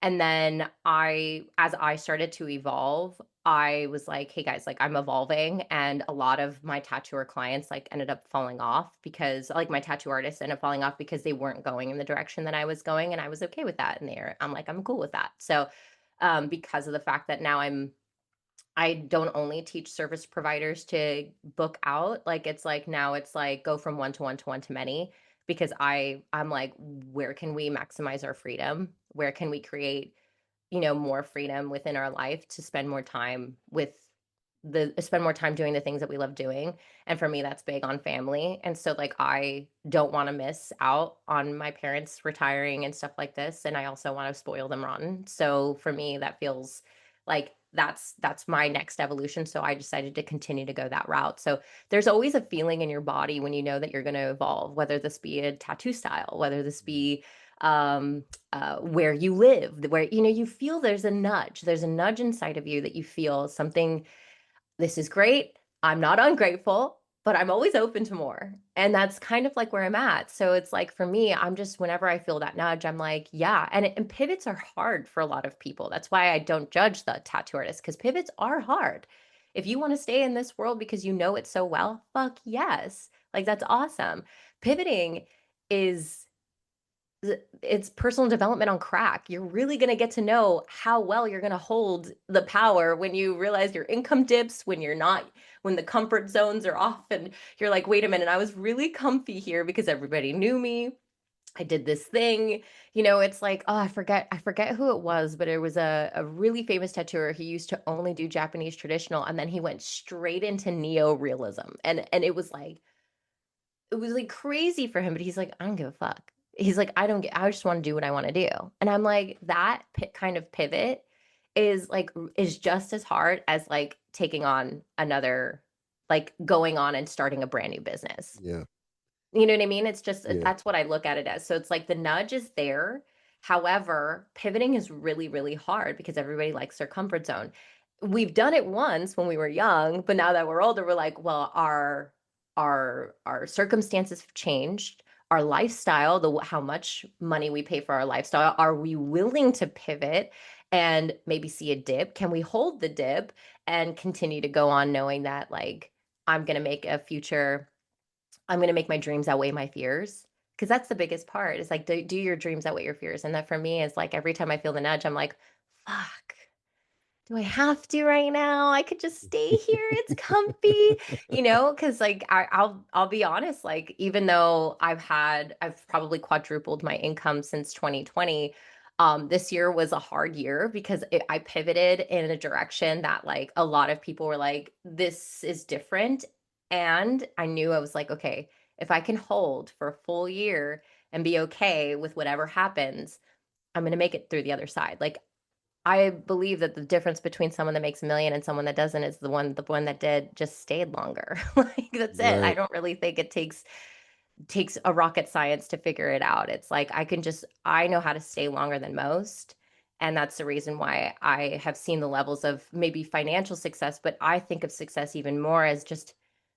And then as I started to evolve, I was like, hey guys, like I'm evolving. And a lot of my tattooer clients like ended up falling off because like my tattoo artists ended up falling off because they weren't going in the direction that I was going. And I was okay with that. And I'm like, I'm cool with that. So because of the fact that now I don't only teach service providers to book out, like it's like now it's like go from one to one to one to many because I'm like, where can we maximize our freedom? Where can we create, more freedom within our life to spend more time spend more time doing the things that we love doing. And for me, that's big on family. And so like I don't want to miss out on my parents retiring and stuff like this. And I also want to spoil them rotten. So for me, that feels like that's my next evolution. So I decided to continue to go that route. So there's always a feeling in your body when you know that you're going to evolve, whether this be a tattoo style, whether this be um where you live, where you feel there's a nudge inside of you that you feel something. This is great. I'm not ungrateful, but I'm always open to more. And that's kind of like where I'm at. So it's like for me, I'm just whenever I feel that nudge, I'm like, yeah. And pivots are hard for a lot of people. That's why I don't judge the tattoo artist because pivots are hard. If you want to stay in this world because you know it so well, fuck yes. Like that's awesome. Pivoting is it's personal development on crack. You're really going to get to know how well you're going to hold the power when you realize your income dips, when you're not, when the comfort zones are off and you're like, wait a minute, I was really comfy here because everybody knew me. I did this thing. It's like, oh, I forget who it was, but it was a really famous tattooer. He used to only do Japanese traditional and then he went straight into neo-realism. And it was like crazy for him, but he's like, I don't give a fuck. He's like, I just want to do what I want to do. And I'm like, that kind of pivot is just as hard as like taking on another, like going on and starting a brand new business. Yeah, You know what I mean? It's just yeah, that's what I look at it as. So it's like the nudge is there. However, pivoting is really, really hard because everybody likes their comfort zone. We've done it once when we were young, but now that we're older, we're like, well, our circumstances have changed. Our lifestyle, how much money we pay for our lifestyle, are we willing to pivot and maybe see a dip? Can we hold the dip and continue to go on knowing that like I'm going to make a future I'm gonna make my dreams outweigh my fears. Because that's the biggest part is like, do your dreams outweigh your fears? And that for me is like every time I feel the nudge, I'm like, fuck, do I have to right now? I could just stay here. It's comfy, because like I'll be honest, like even though I've probably quadrupled my income since 2020. This year was a hard year because I pivoted in a direction that like a lot of people were like, this is different. And I knew I was like, okay, if I can hold for a full year and be okay with whatever happens, I'm going to make it through the other side. Like I believe that the difference between someone that makes a million and someone that doesn't is the one that did just stayed longer. Like that's it. I right. don't really think it takes a rocket science to figure it out. It's like I know how to stay longer than most. And that's the reason why I have seen the levels of maybe financial success, but I think of success even more as just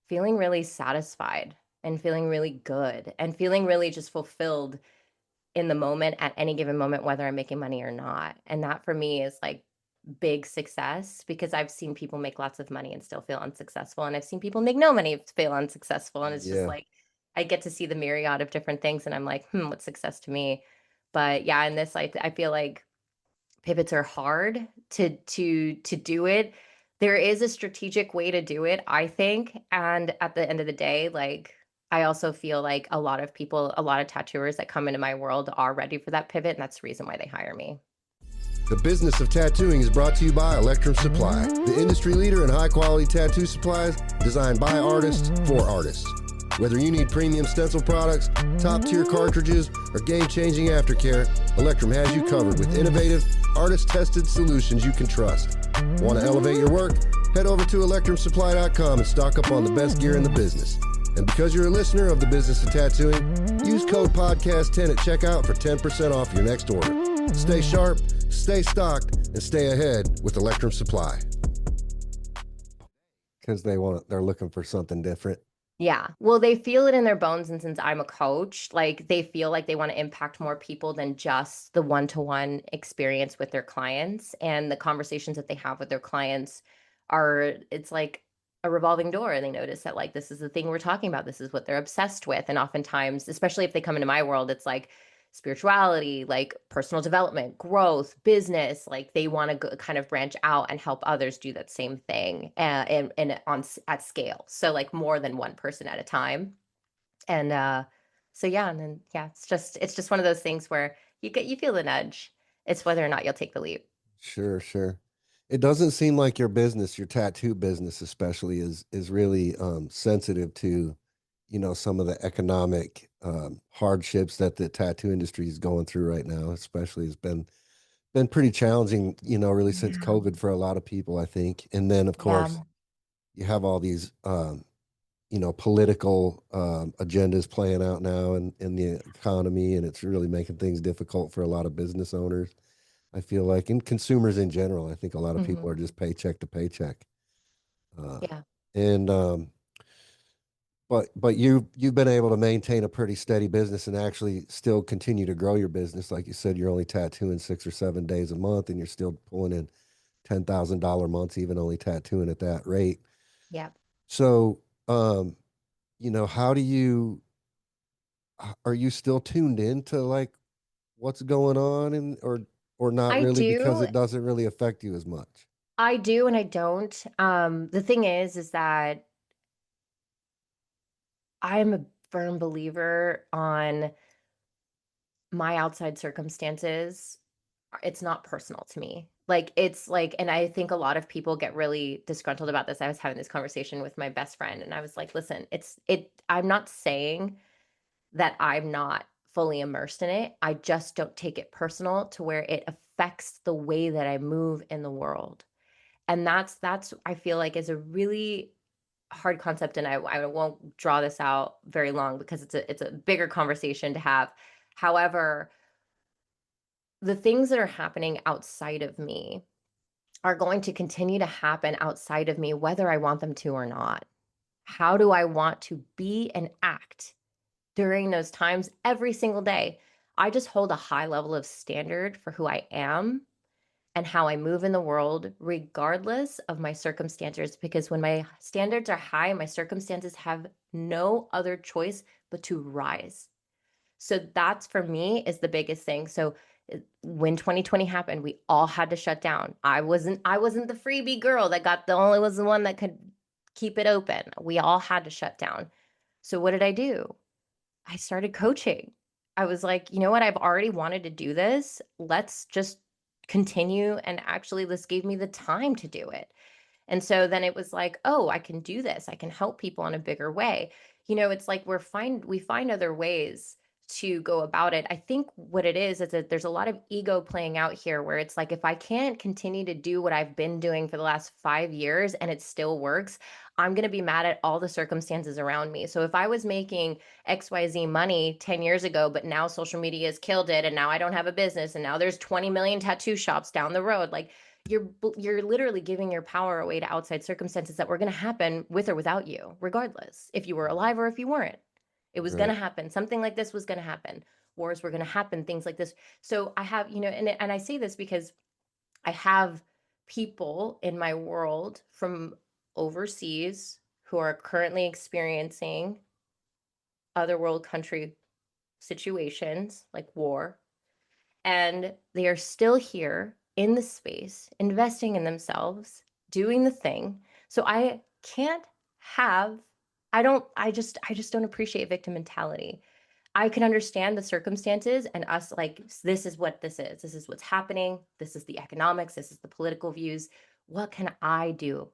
feeling really satisfied and feeling really good and feeling really just fulfilled in the moment at any given moment, whether I'm making money or not. And that for me is like big success because I've seen people make lots of money and still feel unsuccessful. And I've seen people make no money and feel unsuccessful. And it's just Yeah, like I get to see the myriad of different things. And I'm like, what's success to me? But yeah, in this, I feel like pivots are hard to do it. There is a strategic way to do it, I think. And at the end of the day, like I also feel like a lot of people, a lot of tattooers that come into my world are ready for that pivot, and that's the reason why they hire me. The Business of Tattooing is brought to you by Electrum Supply, the industry leader in high-quality tattoo supplies designed by artists for artists. Whether you need premium stencil products, top-tier cartridges, or game-changing aftercare, Electrum has you covered with innovative, artist-tested solutions you can trust. Want to elevate your work? Head over to electrumsupply.com and stock up on the best gear in the business. And because you're a listener of the Business of Tattooing, use code podcast10 at checkout for 10% off your next order. Stay sharp, stay stocked, and stay ahead with Electrum Supply. Because they're looking for something different. Yeah. Well, they feel it in their bones. And since I'm a coach, like they feel like they want to impact more people than just the one-to-one experience with their clients. And the conversations that they have with their clients it's like a revolving door. They notice that like, this is the thing we're talking about. This is what they're obsessed with. And oftentimes, especially if they come into my world, it's like spirituality, like personal development, growth, business, like they want to kind of branch out and help others do that same thing at scale. So like more than one person at a time. And so yeah, and then yeah, it's just one of those things where you feel the nudge. It's whether or not you'll take the leap. Sure, sure. It doesn't seem like your business, your tattoo business especially, is really sensitive to, some of the economic hardships that the tattoo industry is going through right now. Especially, it's been pretty challenging, really since Yeah. COVID for a lot of people, I think. And then, of Yeah. course, you have all these, political agendas playing out now in the economy, and it's really making things difficult for a lot of business owners. I feel like, and consumers in general. I think a lot of people Hmm. are just paycheck to paycheck. Uh, Yeah. and but you've been able to maintain a pretty steady business and actually still continue to grow your business. Like you said, you're only tattooing 6 or 7 days a month, and you're still pulling in $10,000 months, even only tattooing at that rate. Yeah. So, how are you still tuned in to like what's going on, and or not I really, because do. it doesn't really affect you as much? I do and I don't. The thing is that I am a firm believer on my outside circumstances. It's not personal to me. Like it's like, and I think a lot of people get really disgruntled about this. I was having this conversation with my best friend and I was like, listen, I'm not saying that I'm not fully immersed in it. I just don't take it personal to where it affects the way that I move in the world. And that's I feel like is a really hard concept, and I won't draw this out very long because it's a bigger conversation to have. However, the things that are happening outside of me are going to continue to happen outside of me whether I want them to or not. How do I want to be and act during those times every single day? I just hold a high level of standard for who I am and how I move in the world, regardless of my circumstances. Because when my standards are high, my circumstances have no other choice but to rise. So that's for me is the biggest thing. So when 2020 happened, we all had to shut down. I wasn't the freebie girl that got the only was the one that could keep it open. We all had to shut down. So what did I do? I started coaching. I was like, you know what? I've already wanted to do this. Let's just continue. And actually, this gave me the time to do it. And so then it was like, oh, I can do this. I can help people in a bigger way. It's like we find other ways to go about it. I think what it is that there's a lot of ego playing out here where it's like if I can't continue to do what I've been doing for the last 5 years and it still works, I'm going to be mad at all the circumstances around me. So if I was making XYZ money 10 years ago, but now social media has killed it and now I don't have a business and now there's 20 million tattoo shops down the road, like you're literally giving your power away to outside circumstances that were going to happen with or without you, regardless if you were alive or if you weren't. It was going Right. to happen. Something like this was going to happen. Wars were going to happen, things like this. So I have, and I say this because I have people in my world from overseas who are currently experiencing other world country situations like war, and they are still here in the space, investing in themselves, doing the thing. So I can't have, I just don't appreciate victim mentality. I can understand the circumstances and us like, this is what this is. This is what's happening. This is the economics. This is the political views. What can I do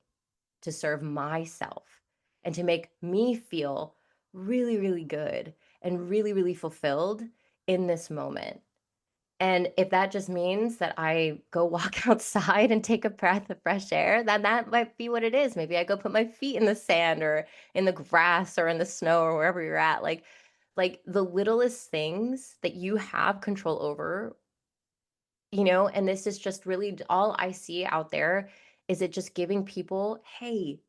to serve myself and to make me feel really, really good and really, really fulfilled in this moment? And if that just means that I go walk outside and take a breath of fresh air, then that might be what it is. Maybe I go put my feet in the sand or in the grass or in the snow or wherever you're at. Like the littlest things that you have control over, and this is just really all I see out there is it just giving people, hey,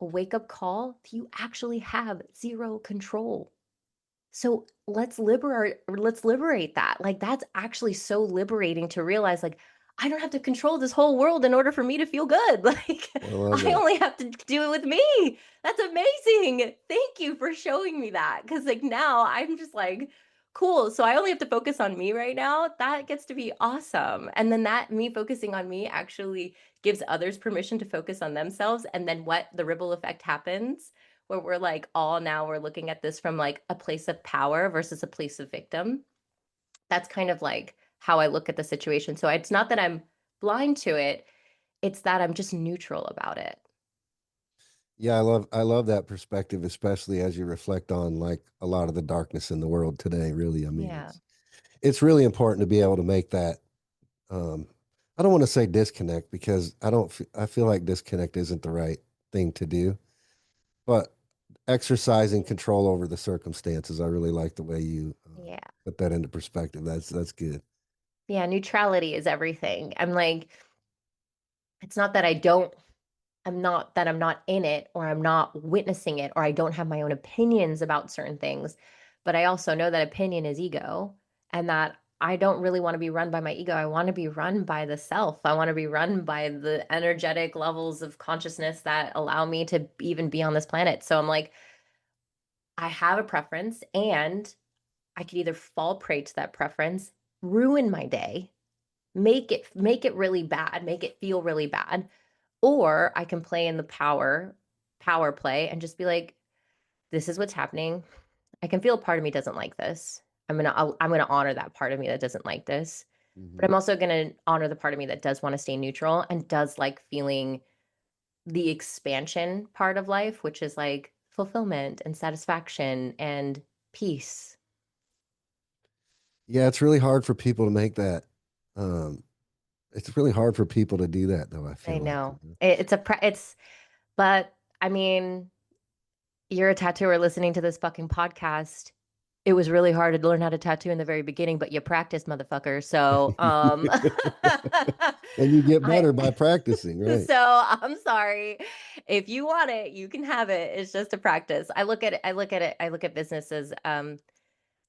a wake up call that you actually have zero control. So let's liberate that. Like that's actually so liberating to realize like I don't have to control this whole world in order for me to feel good. Like I love I that. only have to do it with me. That's amazing. Thank you for showing me that. Cause like now I'm just like, cool. So I only have to focus on me right now. That gets to be awesome. And then that me focusing on me actually gives others permission to focus on themselves. And then what the ripple effect happens where we're like all now we're looking at this from like a place of power versus a place of victim. That's kind of like how I look at the situation. So it's not that I'm blind to it, it's that I'm just neutral about it. Yeah, I love that perspective, especially as you reflect on like a lot of the darkness in the world today. Really, I mean, Yeah. it's really important to be able to make that. Um, I don't want to say disconnect because I feel like disconnect isn't the right thing to do, but exercising control over the circumstances. I really like the way you Yeah. put that into perspective. That's good. Yeah. Neutrality is everything. I'm like, it's not that I'm not in it or I'm not witnessing it or I don't have my own opinions about certain things. But I also know that opinion is ego and that I don't really want to be run by my ego. I want to be run by the self. I want to be run by the energetic levels of consciousness that allow me to even be on this planet. So I'm like, I have a preference and I could either fall prey to that preference, ruin my day, make it really bad, make it feel really bad, or I can play in the power play and just be like, this is what's happening. I can feel a part of me doesn't like this. I'm gonna honor that part of me that doesn't like this. But Hmm. I'm also gonna honor the part of me that does want to stay neutral and does like feeling the expansion part of life, which is like fulfillment and satisfaction and peace. Yeah, it's really hard for people to make that. Um, it's really hard for people to do that, though. I I feel like. know. But I mean, you're a tattooer listening to this fucking podcast. It was really hard to learn how to tattoo in the very beginning, but you practiced, motherfucker. So, And you get I better by practicing, right? so I'm sorry. If you want it, you can have it. It's just a practice. I look at businesses.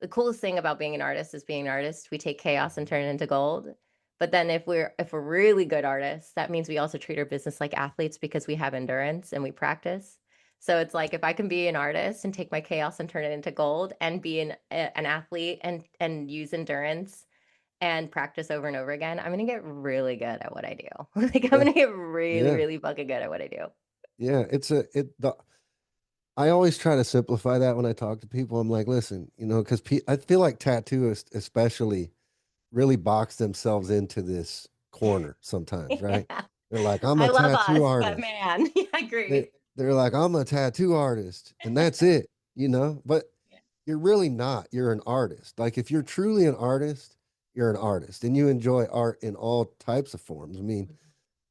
The coolest thing about being an artist is being an artist. We take chaos and turn it into gold. But then if we're really good artists, that means we also treat our business like athletes because we have endurance and we practice. So it's like if I can be an artist and take my chaos and turn it into gold and be an athlete and use endurance and practice over and over again, I'm gonna get really good at what I do. Like I'm Yeah, gonna get really, yeah, really fucking good at what I do. yeah. I always try to simplify that when I talk to people. I'm like, listen, because I feel like tattooists, especially, really box themselves into this corner sometimes, right? Yeah. They're like, I'm I a love tattoo us, but artist. man, yeah, I They agree. they're like, I'm a tattoo artist, and that's it. But you're really not. You're an artist. Like if you're truly an artist, you're an artist, and you enjoy art in all types of forms. I mean,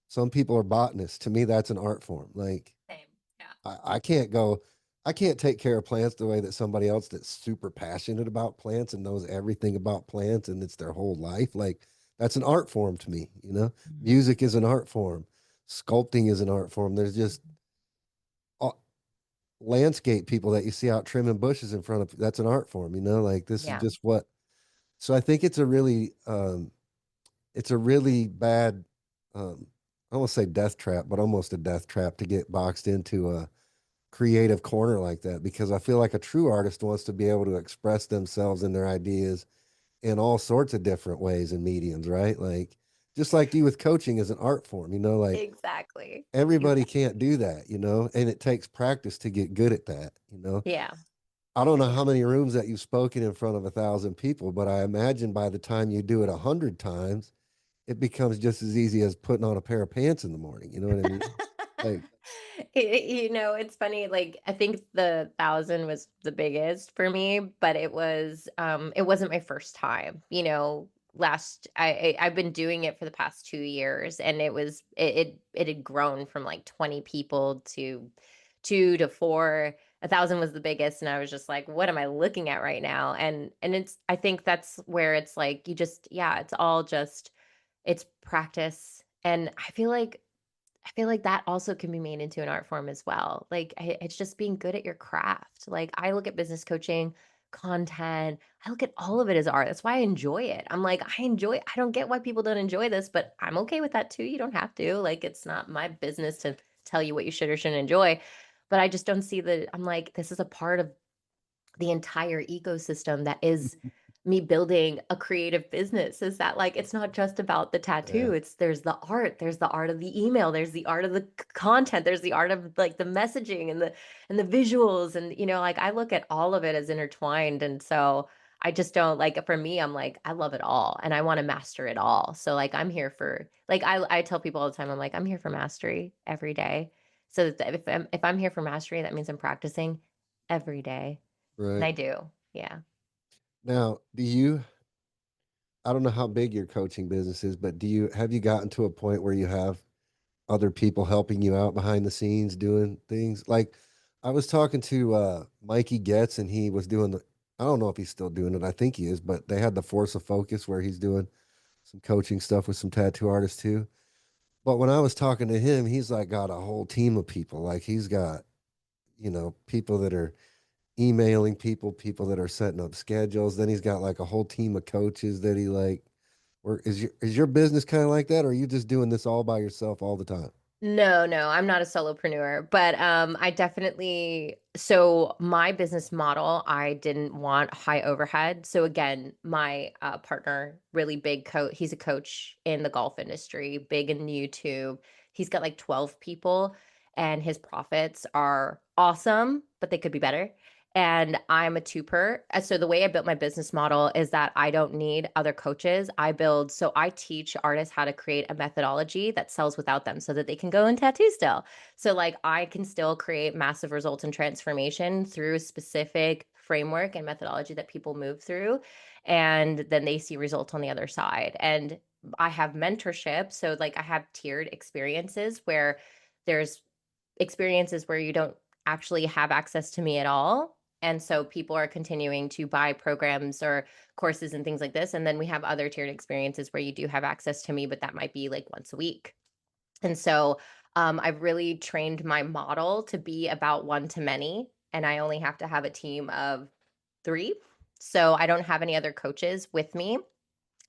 some people are botanists. To me, that's an art form. Like Same. Yeah. I can't go, I can't take care of plants the way that somebody else that's super passionate about plants and knows everything about plants and it's their whole life. Like that's an art form to me. Mhm. Music is an art form. Sculpting is an art form. There's just uh, landscape people that you see out trimming bushes in front of, that's an art form. Like this is Yeah. just what, so I think it's a really bad, I won't say death trap, but almost a death trap to get boxed into a creative corner like that because I feel like a true artist wants to be able to express themselves and their ideas in all sorts of different ways and mediums, right? Like just like you with coaching as an art form, like Exactly. everybody Exactly. can't do that, and it takes practice to get good at that. Yeah. I don't know how many rooms that you've spoken in front of 1,000 people, but I imagine by the time you do it 100 times, it becomes just as easy as putting on a pair of pants in the morning. You know what I mean? Like, It's funny, like I think the 1,000 was the biggest for me, but it wasn't my first time. Last I've been doing it for the past 2 years, and it had grown from like 20 people to 2 to 4. 1,000 was the biggest, and I was just like, what am I looking at right now? And I think that's where it's like you just, yeah, it's all just, it's practice. And I feel like that also can be made into an art form as well. Like it's just being good at your craft. Like I look at business coaching, content, I look at all of it as art. That's why I enjoy it. I'm like, I don't get why people don't enjoy this, but I'm okay with that too. You don't have to. Like it's not my business to tell you what you should or shouldn't enjoy. But I just don't see that. I'm like, this is a part of the entire ecosystem that is me building a creative business. Is that like it's not just about the yeah, tattoo, it's there's the art of the email, there's the art of the content, there's the art of like the messaging and the visuals, and like I look at all of it as intertwined. And so I just don't like, for me, I'm like, I love it all and I want to master it all. So like I'm here for, like, I tell people all the time, I'm like, I'm here for mastery every day. So that if I'm here for mastery, that means I'm practicing every day. And right. I do. Yeah. Now, I don't know how big your coaching business is, but have you gotten to a point where you have other people helping you out behind the scenes doing things? Like I was talking to Mikey Getz, and he was doing I don't know if he's still doing it. I think he is, but they had the Force of Focus where he's doing some coaching stuff with some tattoo artists too. But when I was talking to him, he's like got a whole team of people. Like he's got, people that are emailing people, people that are setting up schedules. Then he's got like a whole team of coaches that he like. Or is your business kind of like that, or are you just doing this all by yourself all the time? No, no, I'm not a solopreneur, but I definitely, so my business model, I didn't want high overhead. So again, my partner, really big coach, he's a coach in the golf industry, big in YouTube. He's got like 12 people and his profits are awesome, but they could be better. And I'm a two-per. So the way I built my business model is that I don't need other coaches. So I teach artists how to create a methodology that sells without them so that they can go and tattoo still. So like I can still create massive results and transformation through a specific framework and methodology that people move through. And then they see results on the other side. And I have mentorship. So like I have tiered experiences where there's experiences where you don't actually have access to me at all. And so people are continuing to buy programs or courses and things like this. And then we have other tiered experiences where you do have access to me, but that might be like once a week. And so I've really trained my model to be about one to many. And I only have to have a team of 3. So I don't have any other coaches with me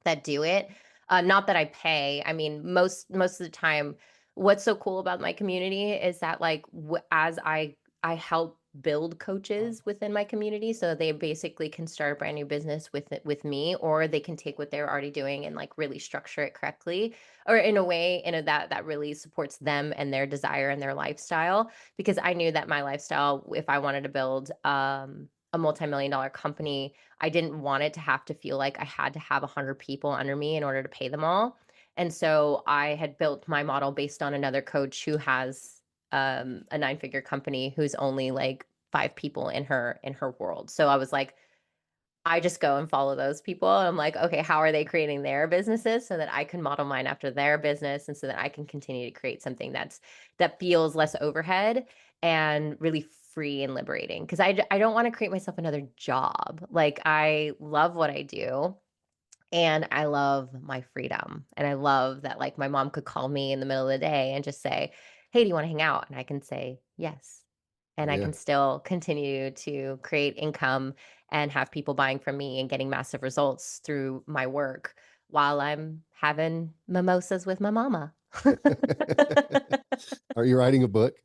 that do it. Not that I pay. I mean, most of the time, what's so cool about my community is that like as I help build coaches within my community, so they basically can start a brand new business with me, or they can take what they're already doing and like really structure it correctly, or in a way that really supports them and their desire and their lifestyle. Because I knew that my lifestyle, if I wanted to build a multi-million dollar company, I didn't want it to have to feel like I had to have 100 people under me in order to pay them all. And so I had built my model based on another coach who has a 9-figure company who's only like 5 people in her world. So I was like, I just go and follow those people. I'm like, okay, how are they creating their businesses so that I can model mine after their business, and so that I can continue to create something that feels less overhead and really free and liberating. Because I don't want to create myself another job. Like I love what I do. And I love my freedom. And I love that like my mom could call me in the middle of the day and just say, "Hey, do you want to hang out?" And I can say yes. And I Yeah. can still continue to create income and have people buying from me and getting massive results through my work while I'm having mimosas with my mama. Are you writing a book?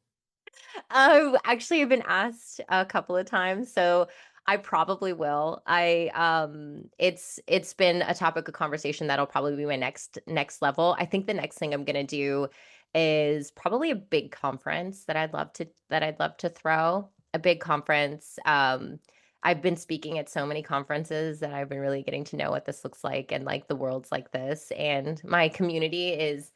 Actually, I've been asked a couple of times, so I probably will. It's been a topic of conversation that'll probably be my next level. I think the next thing I'm gonna do is probably a big conference that I'd love to throw. A big conference. I've been speaking at so many conferences that I've been really getting to know what this looks like and like the world's like this. And my community is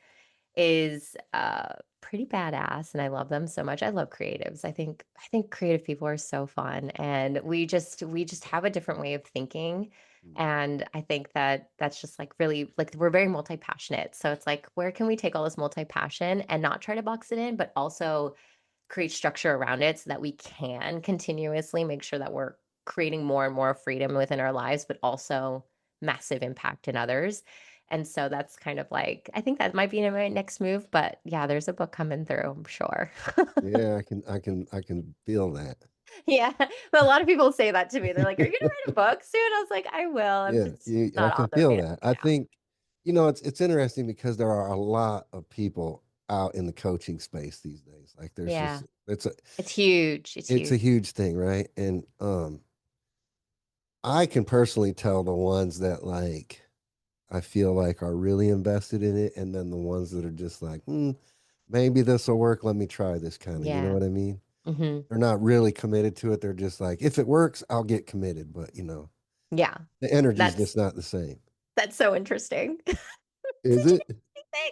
pretty badass and I love them so much. I love creatives. I think creative people are so fun and we just have a different way of thinking. And I think that that's just like really like we're very multi-passionate. So it's like where can we take all this multi-passion and not try to box it in, but also create structure around it so that we can continuously make sure that we're creating more and more freedom within our lives, but also massive impact in others. And so that's kind of like, I think that might be my next move. But yeah, there's a book coming through, I'm sure. Yeah, I can feel that. Yeah. But a lot of people say that to me. They're like, are you going to write a book soon? I was like, I will. I'm Yeah, just I not can on the feel radar that. right I now. think, it's interesting because there are a lot of people out in the coaching space these days. Like there's Yeah. just It's huge. It's it's a huge. huge thing, right? And I can personally tell the ones that like I feel like are really invested in it, and then the ones that are just like, maybe this will work. Let me try this kind of. You know Yeah. what I mean? Hmm. They're not really committed to it. They're just like, if it works, I'll get committed. But Yeah. the energy's That's just not the same. that's so interesting. Is Such an it? interesting thing.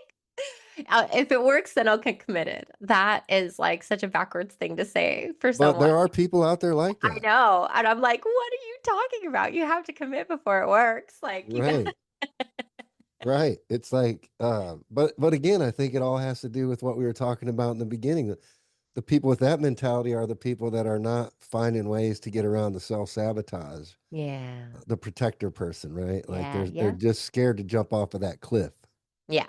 If it works, then I'll get committed. That is like such a backwards thing to say for But someone. there are people out there like I that, know. And I'm like, what are you talking about? You have to commit before it works. Like you got right? Right. It's like, but again, I think it all has to do with what we were talking about in the beginning. The people with that mentality are the people that are not finding ways to get around the self-sabotage, Yeah. the protector person, right? Like Yeah. they're Yeah. just scared to jump off of that cliff, Yeah.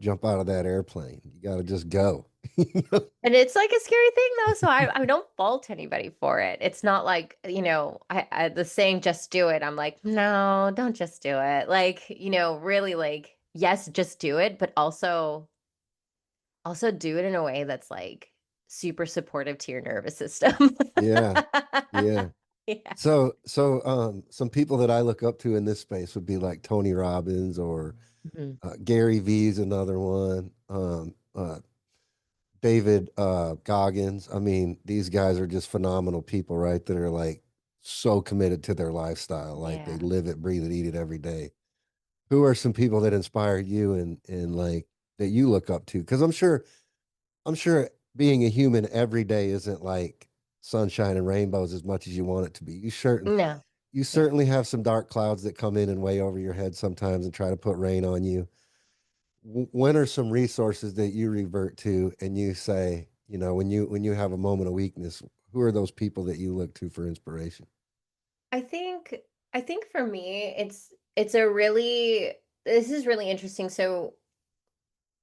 jump out of that airplane. You got to just go. And it's like a scary thing though, so I don't fault anybody for it. It's not like, I the saying just do it. I'm like, no, don't just do it. Like, really like, yes, just do it, but also do it in a way that's like super supportive to your nervous system. Yeah. Yeah. Yeah. Some people that I look up to in this space would be like Tony Robbins or Mhm. Gary Vee's another one. David Goggins. I mean, these guys are just phenomenal people, right? That are like so committed to their lifestyle, like they Yeah. live it, breathe it, eat it every day. Who are some people that inspire you and like that you look up to? Because I'm sure being a human every day isn't like sunshine and rainbows as much as you want it to be. No. You Yeah. certainly have some dark clouds that come in and weigh over your head sometimes and try to put rain on you. When are some resources that you revert to and you say, when you have a moment of weakness, who are those people that you look to for inspiration? I think I think for me it's a really this is really interesting. So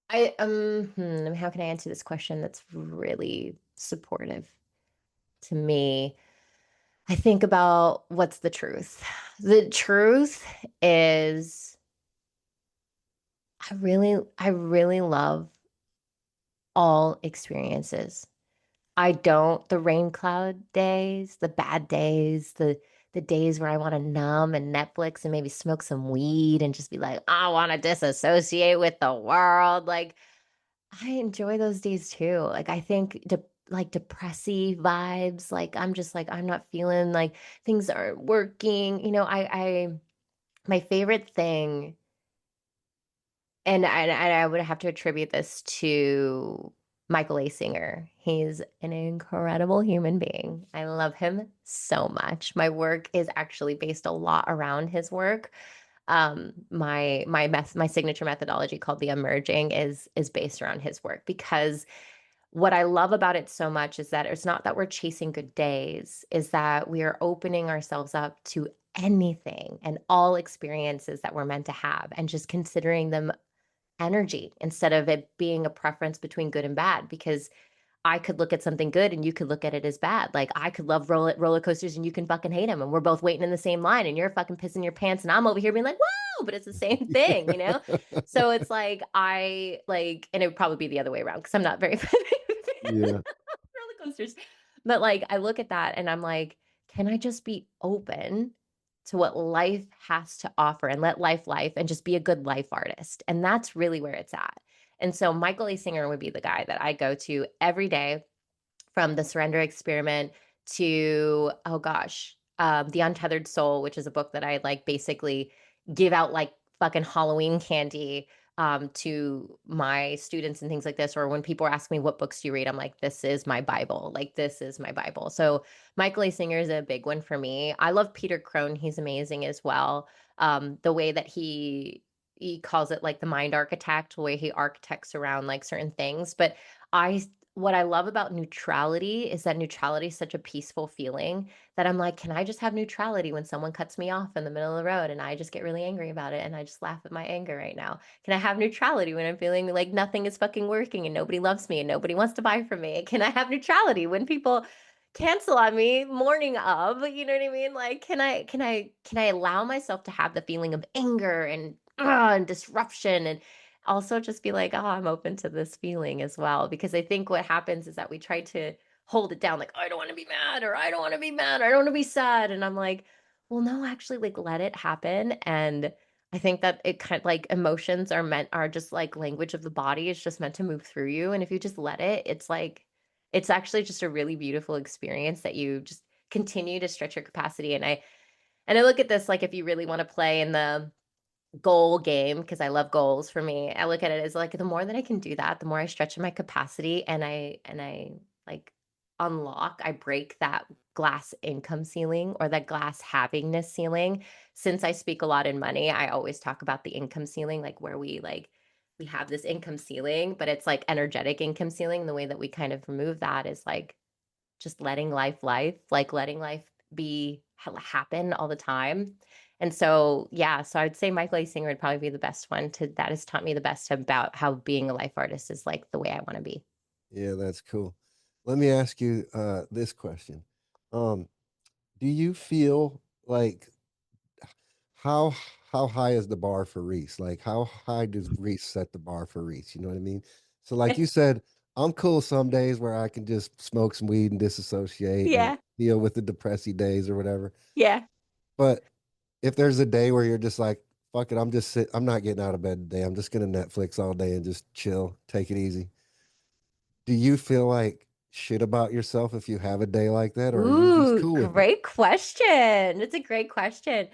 how can I answer this question that's really supportive to me? I think about what's the truth. The truth is I really love all experiences. I don't the rain cloud days, the bad days, the days where I want to numb and Netflix and maybe smoke some weed and just be like, I want to disassociate with the world. Like I enjoy those days too. Like I think like depressive vibes, like I'm just like I'm not feeling like things aren't working. I my favorite thing and I would have to attribute this to Michael A. Singer. He's an incredible human being. I love him so much. My work is actually based a lot around his work. My signature methodology called the emerging is based around his work because what I love about it so much is that it's not that we're chasing good days, is that we are opening ourselves up to anything and all experiences that we're meant to have and just considering them energy instead of it being a preference between good and bad because I could look at something good and you could look at it as bad. Like I could love roller coasters and you can fucking hate them and we're both waiting in the same line and you're fucking pissing your pants and I'm over here being like, "Whoa!" But it's the same thing, you know? So it's like I like and it would probably be the other way around because I'm not very fan of Yeah. roller coasters. But like I look at that and I'm like, can I just be open to what life has to offer and let life and just be a good life artist? And that's really where it's at. And so Michael A. Singer would be the guy that I go to every day from the surrender experiment to, oh gosh, The Untethered Soul, which is a book that I like basically give out like fucking Halloween candy to my students and things like this. Or when people ask me what books do you read, I'm like, this is my Bible. Like this is my Bible. So Michael A. Singer is a big one for me. I love Peter Crone. He's amazing as well. The way that he calls it like the mind architect, the way he architects around like certain things. But I what I love about neutrality is that neutrality is such a peaceful feeling that I'm like, can I just have neutrality when someone cuts me off in the middle of the road and I just get really angry about it and I just laugh at my anger right now? Can I have neutrality when I'm feeling like nothing is fucking working and nobody loves me and nobody wants to buy from me? Can I have neutrality when people cancel on me morning of, you know what I mean? Like, can I allow myself to have the feeling of anger and disruption and also just be like, oh, I'm open to this feeling as well. Because I think what happens is that we try to hold it down, like, I don't want to be mad, or I don't want to be mad, or I don't want to be sad. And I'm like, well, no, actually, like, let it happen. And I think that it kind of like emotions are just like language of the body. It's just meant to move through you. And if you just let it, it's like, it's actually just a really beautiful experience that you just continue to stretch your capacity. And I look at this like if you really want to play in the goal game, because I love goals for me. I look at it as like the more that I can do that, the more I stretch in my capacity and I like unlock, I break that glass income ceiling or that glass havingness ceiling. Since I speak a lot in money, I always talk about the income ceiling, like where we have this income ceiling, but it's like energetic income ceiling. The way that we kind of remove that is like just letting like letting life be happen all the time. And so, yeah, so I'd say Michael A. Singer would probably be the best one to that has taught me the best about how being a life artist is like the way I want to be. Yeah, that's cool. Let me ask you this question. Um, do you feel like how how high is the bar for Reese? Like how high does Reese set the bar for Reese? You know what I mean? So like you said, I'm cool some days where I can just smoke some weed and disassociate and Yeah. deal with the depressy days or whatever. Yeah. But if there's a day where you're just like, fuck it, I'm not getting out of bed today. I'm just gonna Netflix all day and just chill, take it easy. Do you feel like shit about yourself if you have a day like that, or are you just Ooh, cool with it? great question. It's a great question.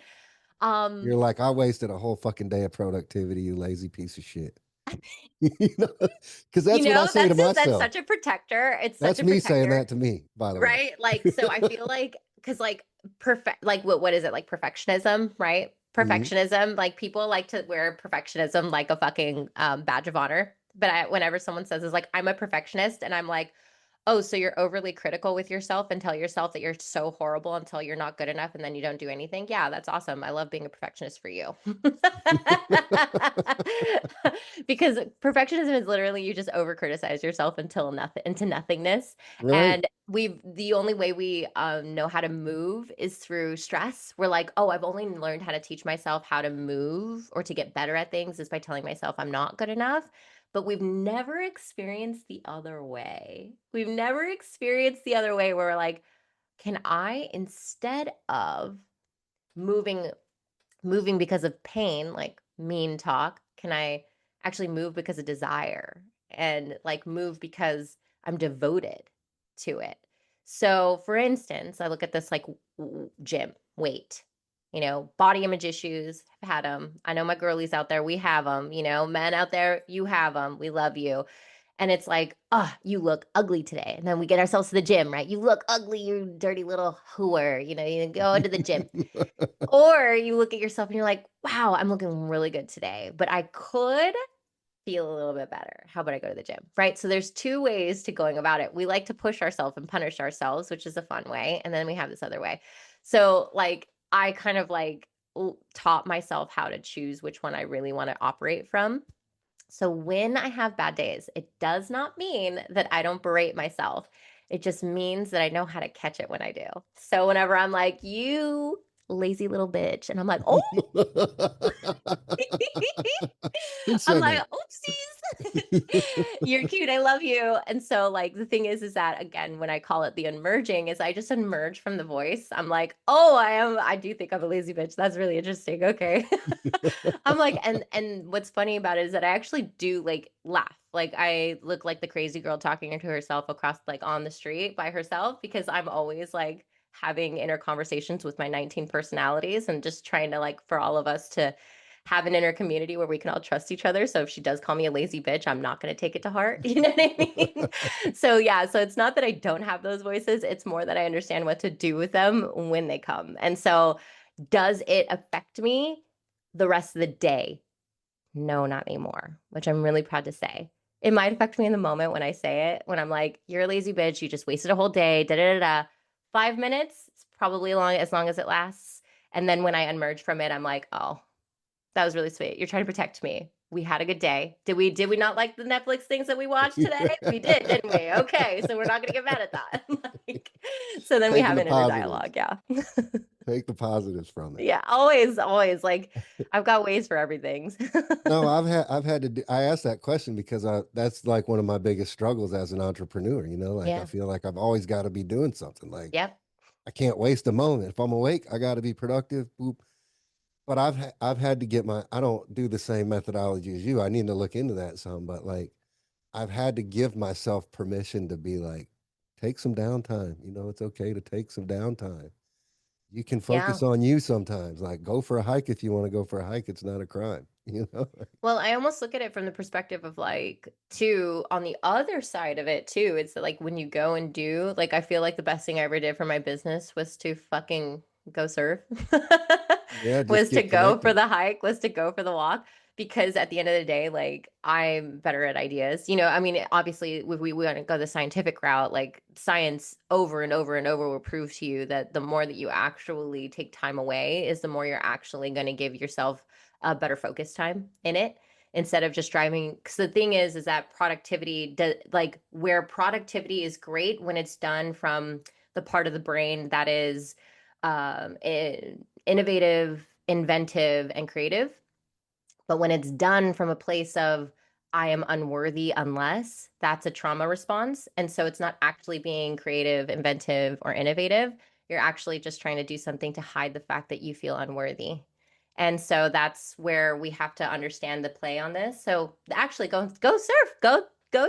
You're Um, like, I wasted a whole fucking day of productivity, you lazy piece of shit. You know, because you that's what I know, say to that's myself. such a protector. It's such That's a me saying protector. that to me, by the way. Right? Like, so I feel like, because like perfect, like what is it? Like perfectionism, right? Mhm. Perfectionism, like people like to wear perfectionism like a fucking badge of honor. But whenever someone says is like, I'm a perfectionist, and I'm like, oh, so you're overly critical with yourself and tell yourself that you're so horrible until you're not good enough and then you don't do anything. Yeah, that's awesome. I love being a perfectionist for you. Because perfectionism is literally you just over criticize yourself until nothing into nothingness. Right. And the only way we know how to move is through stress. We're like, oh, I've only learned how to teach myself how to move or to get better at things is by telling myself I'm not good enough. But we've never experienced the other way. We've never experienced the other way where we're like, can I, instead of moving moving because of pain, like mean talk, can I actually move because of desire and like move because I'm devoted to it? So, for instance, I look at this like gym, weight, body image issues, I've had them. I know my girlies out there, we have them, men out there, you have them. We love you. And it's like, oh, you look ugly today. And then we get ourselves to the gym, right? You look ugly, you dirty little whore. You go into the gym. Or you look at yourself and you're like, wow, I'm looking really good today, but I could feel a little bit better. How about I go to the gym? Right. So there's two ways to going about it. We like to push ourselves and punish ourselves, which is a fun way. And then we have this other way. So, like, I kind of like taught myself how to choose which one I really want to operate from. So when I have bad days, it does not mean that I don't berate myself. It just means that I know how to catch it when I do. So whenever I'm like, you lazy little bitch, and I'm like, oh, Who I'm said like, that? oopsies. You're cute. I love you. And so like the thing is that again, when I call it the unmerging, is I just unmerge from the voice. I'm like, oh, I do think I'm a lazy bitch. That's really interesting. Okay. I'm like, and what's funny about it is that I actually do like laugh. Like I look like the crazy girl talking to herself across like on the street by herself because I'm always like having inner conversations with my 19 personalities and just trying to like for all of us to have an inner community where we can all trust each other. So if she does call me a lazy bitch, I'm not going to take it to heart. You know what I mean? So yeah, so it's not that I don't have those voices. It's more that I understand what to do with them when they come. And so does it affect me the rest of the day? No, not anymore, which I'm really proud to say. It might affect me in the moment when I say it, when I'm like, you're a lazy bitch, you just wasted a whole day, da da da da. 5 minutes, it's probably long as it lasts. And then when I emerge from it, I'm like, oh, that was really sweet. You're trying to protect me. We had a good day. Did we not like the Netflix things that we watched today? We did, didn't we? Okay, so we're not gonna get mad at that. Like, so then we Taking have the an inner positives. dialogue. Yeah. Take the positives from it. Yeah, always, always. Like I've got ways for everything. No, I've had to do, I asked that question because that's like one of my biggest struggles as an entrepreneur, like I Yeah. feel like I've always got to be doing something. Like Yep. I can't waste a moment. If I'm awake, I got to be productive. Boop. But I've had to get I don't do the same methodology as you. I need to look into that some, but like I've had to give myself permission to be like take some downtime. It's okay to take some downtime. You can Yeah. focus on you sometimes. Like go for a hike if you want to go for a hike. It's not a crime. Well, I almost look at it from the perspective of like, too, on the other side of it, too. It's like when you go and do, like, I feel like the best thing I ever did for my business was to fucking go surf, Yeah, just was to get go for connected. the hike, was to go for the walk. Because at the end of the day, like, I'm better at ideas. I mean, obviously, if we want to go the scientific route, like, science over and over and over will prove to you that the more that you actually take time away is the more you're actually going to give yourself a better focus time in it instead of just driving. Because the thing is that productivity like where productivity is great when it's done from the part of the brain that is innovative, inventive, and creative. But when it's done from a place of I am unworthy unless, that's a trauma response. And so it's not actually being creative, inventive, or innovative. You're actually just trying to do something to hide the fact that you feel unworthy. And so that's where we have to understand the play on this. So actually go surf, go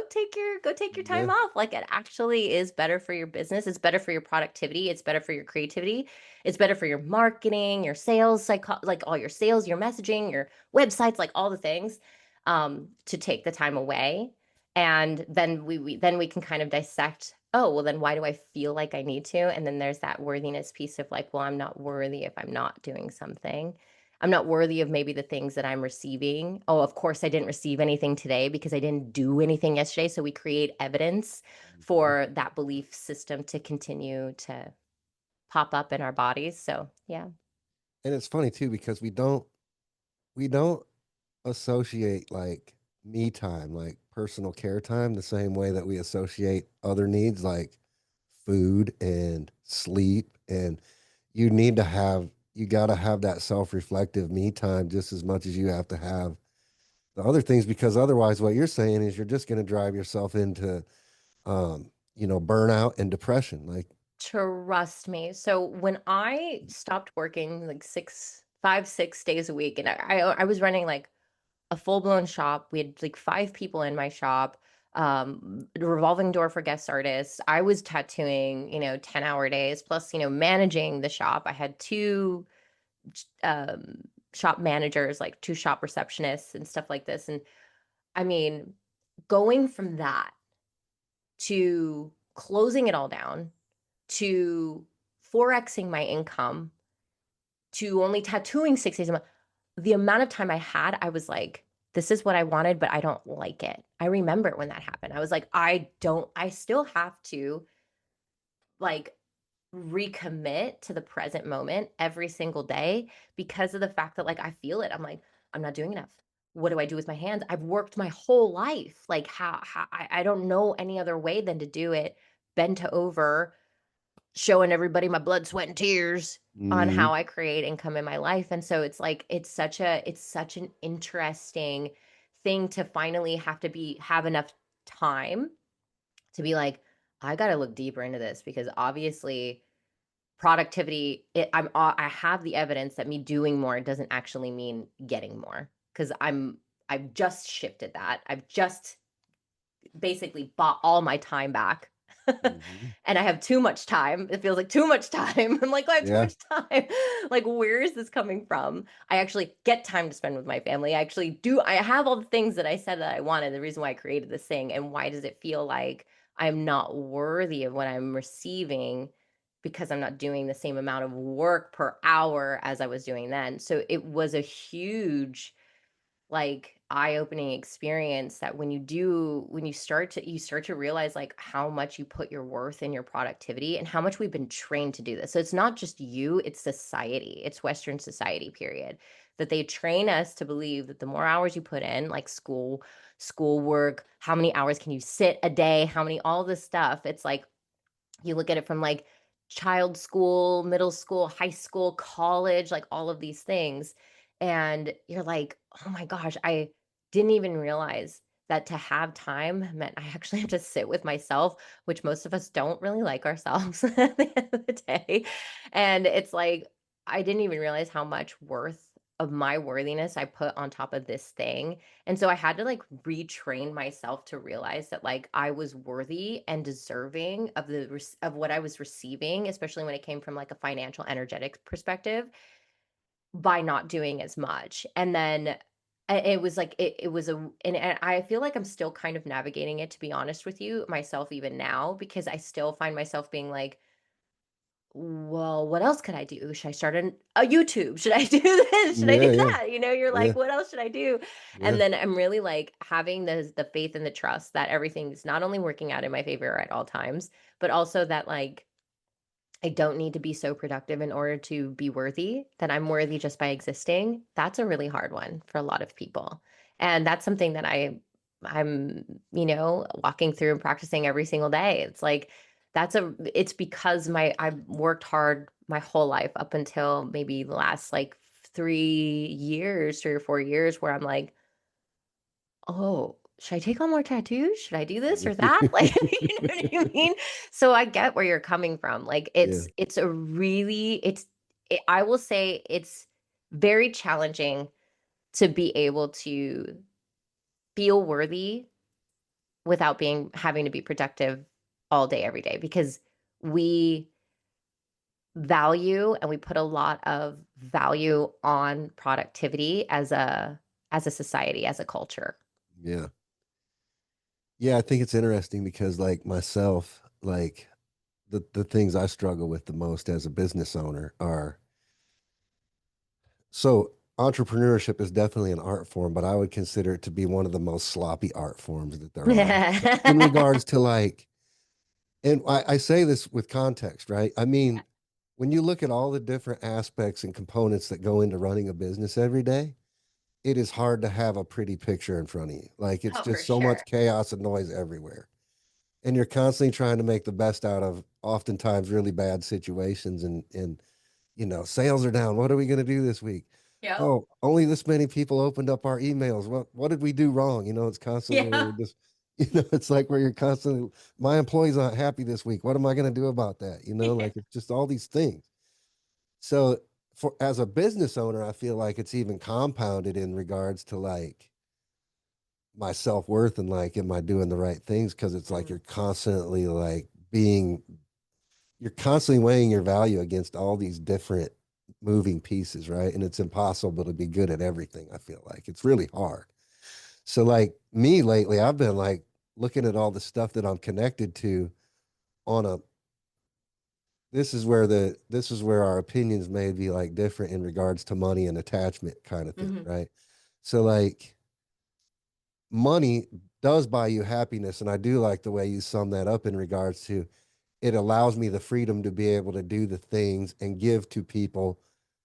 take your time Yeah. off. Like it actually is better for your business. It's better for your productivity. It's better for your creativity. It's better for your marketing, your sales, like all your sales, your messaging, your websites, like all the things, to take the time away. And then we can kind of dissect, oh, well, then why do I feel like I need to? And then there's that worthiness piece of like, well, I'm not worthy if I'm not doing something. I'm not worthy of maybe the things that I'm receiving. Oh, of course, I didn't receive anything today because I didn't do anything yesterday. So we create evidence Mhm. for that belief system to continue to pop up in our bodies. So, yeah. And it's funny too because we don't associate like me time, like personal care time, the same way that we associate other needs like food and sleep. And you got to have that self-reflective me time just as much as you have to have the other things, because otherwise what you're saying is you're just going to drive yourself into burnout and depression. Like, Trust me. So when I stopped working like 6 days a week, and I was running like a full blown shop. We had like 5 people in my shop, a revolving door for guest artists. I was tattooing, 10-hour days plus, managing the shop. I had two um, shop managers, like two shop receptionists and stuff like this. And I mean, going from that to closing it all down to forexing my income to only tattooing 6 days a month, the amount of time I had, I was like, this is what I wanted, but I don't like it. I remember when that happened. I was like, I still have to like recommit to the present moment every single day because of the fact that like I feel it. I'm like, I'm not doing enough. What do I do with my hands? I've worked my whole life. Like how I don't know any other way than to do it bent over, showing everybody my blood, sweat, and tears on mm-hmm. how I create income in my life. And so it's like it's such an interesting thing to finally have enough time to be like, I got to look deeper into this because obviously productivity, I have the evidence that me doing more doesn't actually mean getting more because I've just shifted that. I've just basically bought all my time back Hmm. And I have too much time. It feels like too much time. I'm like, I have too Yeah. much time. Like, where is this coming from? I actually get time to spend with my family. I actually do. I have all the things that I said that I wanted, the reason why I created this thing. And why does it feel like I'm not worthy of what I'm receiving because I'm not doing the same amount of work per hour as I was doing then? So it was a huge, like, eye-opening experience that when you start to realize like how much you put your worth in your productivity and how much we've been trained to do this. So it's not just you, it's society. It's Western society, period. That they train us to believe that the more hours you put in, like schoolwork, how many hours can you sit a day, how many, all this stuff. It's like you look at it from like child school, middle school, high school, college, like all of these things. And you're like, oh my gosh, I didn't even realize that to have time meant I actually have to sit with myself, which most of us don't really like ourselves at the end of the day. And it's like, I didn't even realize how much worth of my worthiness I put on top of this thing. And so I had to like retrain myself to realize that like I was worthy and deserving of of what I was receiving, especially when it came from like a financial energetic perspective, by not doing as much. And then it was like it was and I feel like I'm still kind of navigating it, to be honest with you, myself even now, because I still find myself being like, well, what else could I do? Should I start a YouTube? Should I do this? Should I do Yeah. Yeah. that? You know, you're Yeah. like, what else should I do? Yeah. And then I'm really like having the faith and the trust that everything's not only working out in my favor at all times, but also that like I don't need to be so productive in order to be worthy, that I'm worthy just by existing. That's a really hard one for a lot of people. And that's something that I'm, walking through and practicing every single day. It's like it's because I've worked hard my whole life up until maybe the last like 3 years, 3 or 4 years, where I'm like, oh, should I take on more tattoos? Should I do this or that? Like, you know what I mean? So I get where you're coming from. Like Yeah. it's a really I will say it's very challenging to be able to feel worthy without being having to be productive all day every day, because we value and we put a lot of value on productivity as a society, as a culture. Yeah. Yeah. I think it's interesting because, like myself, like the things I struggle with the most as a business owner are so entrepreneurship is definitely an art form, but I would consider it to be one of the most sloppy art forms that there are in regards to like, and I say this with context, right? I mean, when you look at all the different aspects and components that go into running a business every day, it is hard to have a pretty picture in front of you. Like it's Oh, for just so much sure. chaos and noise everywhere. And you're constantly trying to make the best out of oftentimes really bad situations and sales are down. What are we going to do this week? Yep. Oh, only this many people opened up our emails. What did we do wrong? It's constantly where Yeah. you're just it's like where you're constantly, my employees aren't happy this week. What am I going to do about that? Yeah. Like it's just all these things. So for as a business owner, I feel like it's even compounded in regards to like my self-worth and like am I doing the right things, because it's like Mhm. you're constantly like being you're constantly weighing your value against all these different moving pieces, right? And it's impossible to be good at everything. I feel like it's really hard. So like me lately, I've been like looking at all the stuff that I'm connected to on a this is where our opinions may be like different in regards to money and attachment kind of thing, Mhm. right? So like money does buy you happiness, and I do like the way you sum that up in regards to it allows me the freedom to be able to do the things and give to people.